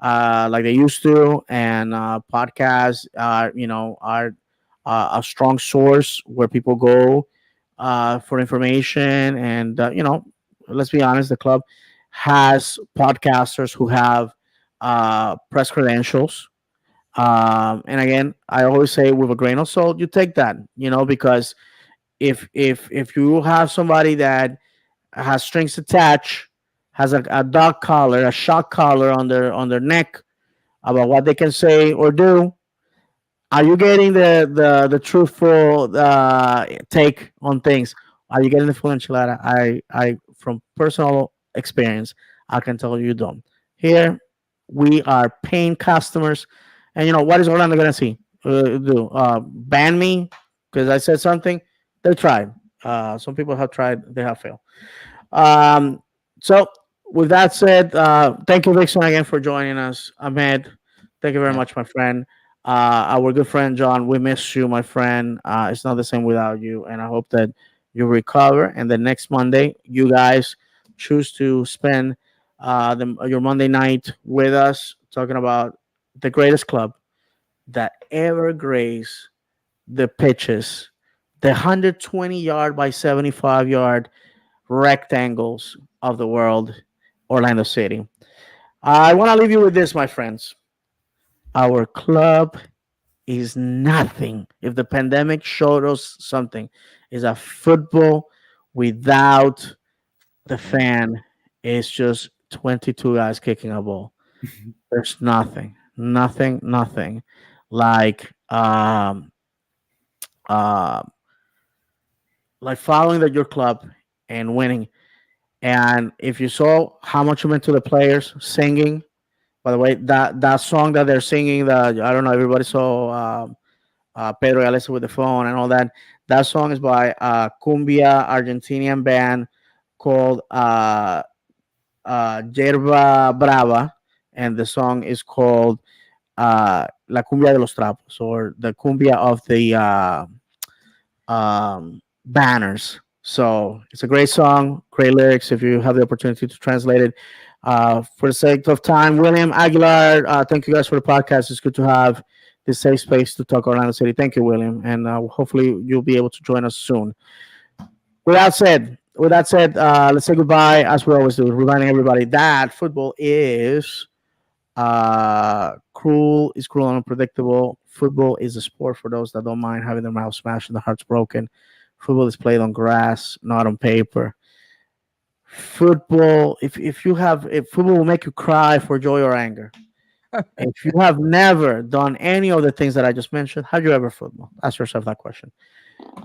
like they used to, and podcasts are a strong source where people go for information. And let's be honest, the club has podcasters who have press credentials. And again, I always say with a grain of salt, you take that, because if you have somebody that has strings attached, has a dog collar, a shock collar on their neck about what they can say or do, are you getting the truthful take on things? Are you getting the full enchilada? I from personal experience, I can tell you don't. Here, we are paying customers, and what is Orlando gonna see? Do ban me because I said something? They tried. Some people have tried. They have failed. Um, so with that said, thank you, Vixen, again for joining us. Ahmed, thank you very Yeah. much, my friend. Our good friend John, we miss you, my friend. It's not the same without you, and I hope that you recover. And the next Monday, you guys choose to spend your Monday night with us, talking about the greatest club that ever graced the pitches, the 120-yard by 75-yard rectangles of the world, Orlando City. I want to leave you with this, my friends. Our club is nothing. If the pandemic showed us something, is a football without the fan is just 22 guys kicking a ball. There's nothing like uh like following your club and winning. And if you saw how much you meant to the players singing, by the way, that song that they're singing, that I don't know, everybody saw Pedro Gales with the phone and all that. That song is by a cumbia Argentinian band called Yerba Brava, and the song is called La Cumbia de los Trapos, or the cumbia of the banners. So it's a great song, great lyrics. If you have the opportunity to translate it, for the sake of time, William Aguilar, thank you guys for the podcast. It's good to have this safe space to talk Orlando City. Thank you, William, and hopefully you'll be able to join us soon. With that said, let's say goodbye as we always do, reminding everybody that football is cruel, is cruel and unpredictable. Football is a sport for those that don't mind having their mouths smashed and their hearts broken. Football is played on grass, not on paper. Football, if football will make you cry for joy or anger. If you have never done any of the things that I just mentioned, have you ever football? Ask yourself that question.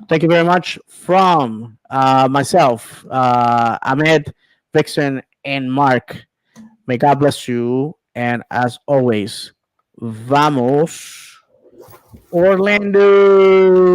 Thank you very much from myself, Ahmed, Vixen, and Mark. May God bless you. And as always, vamos, Orlando.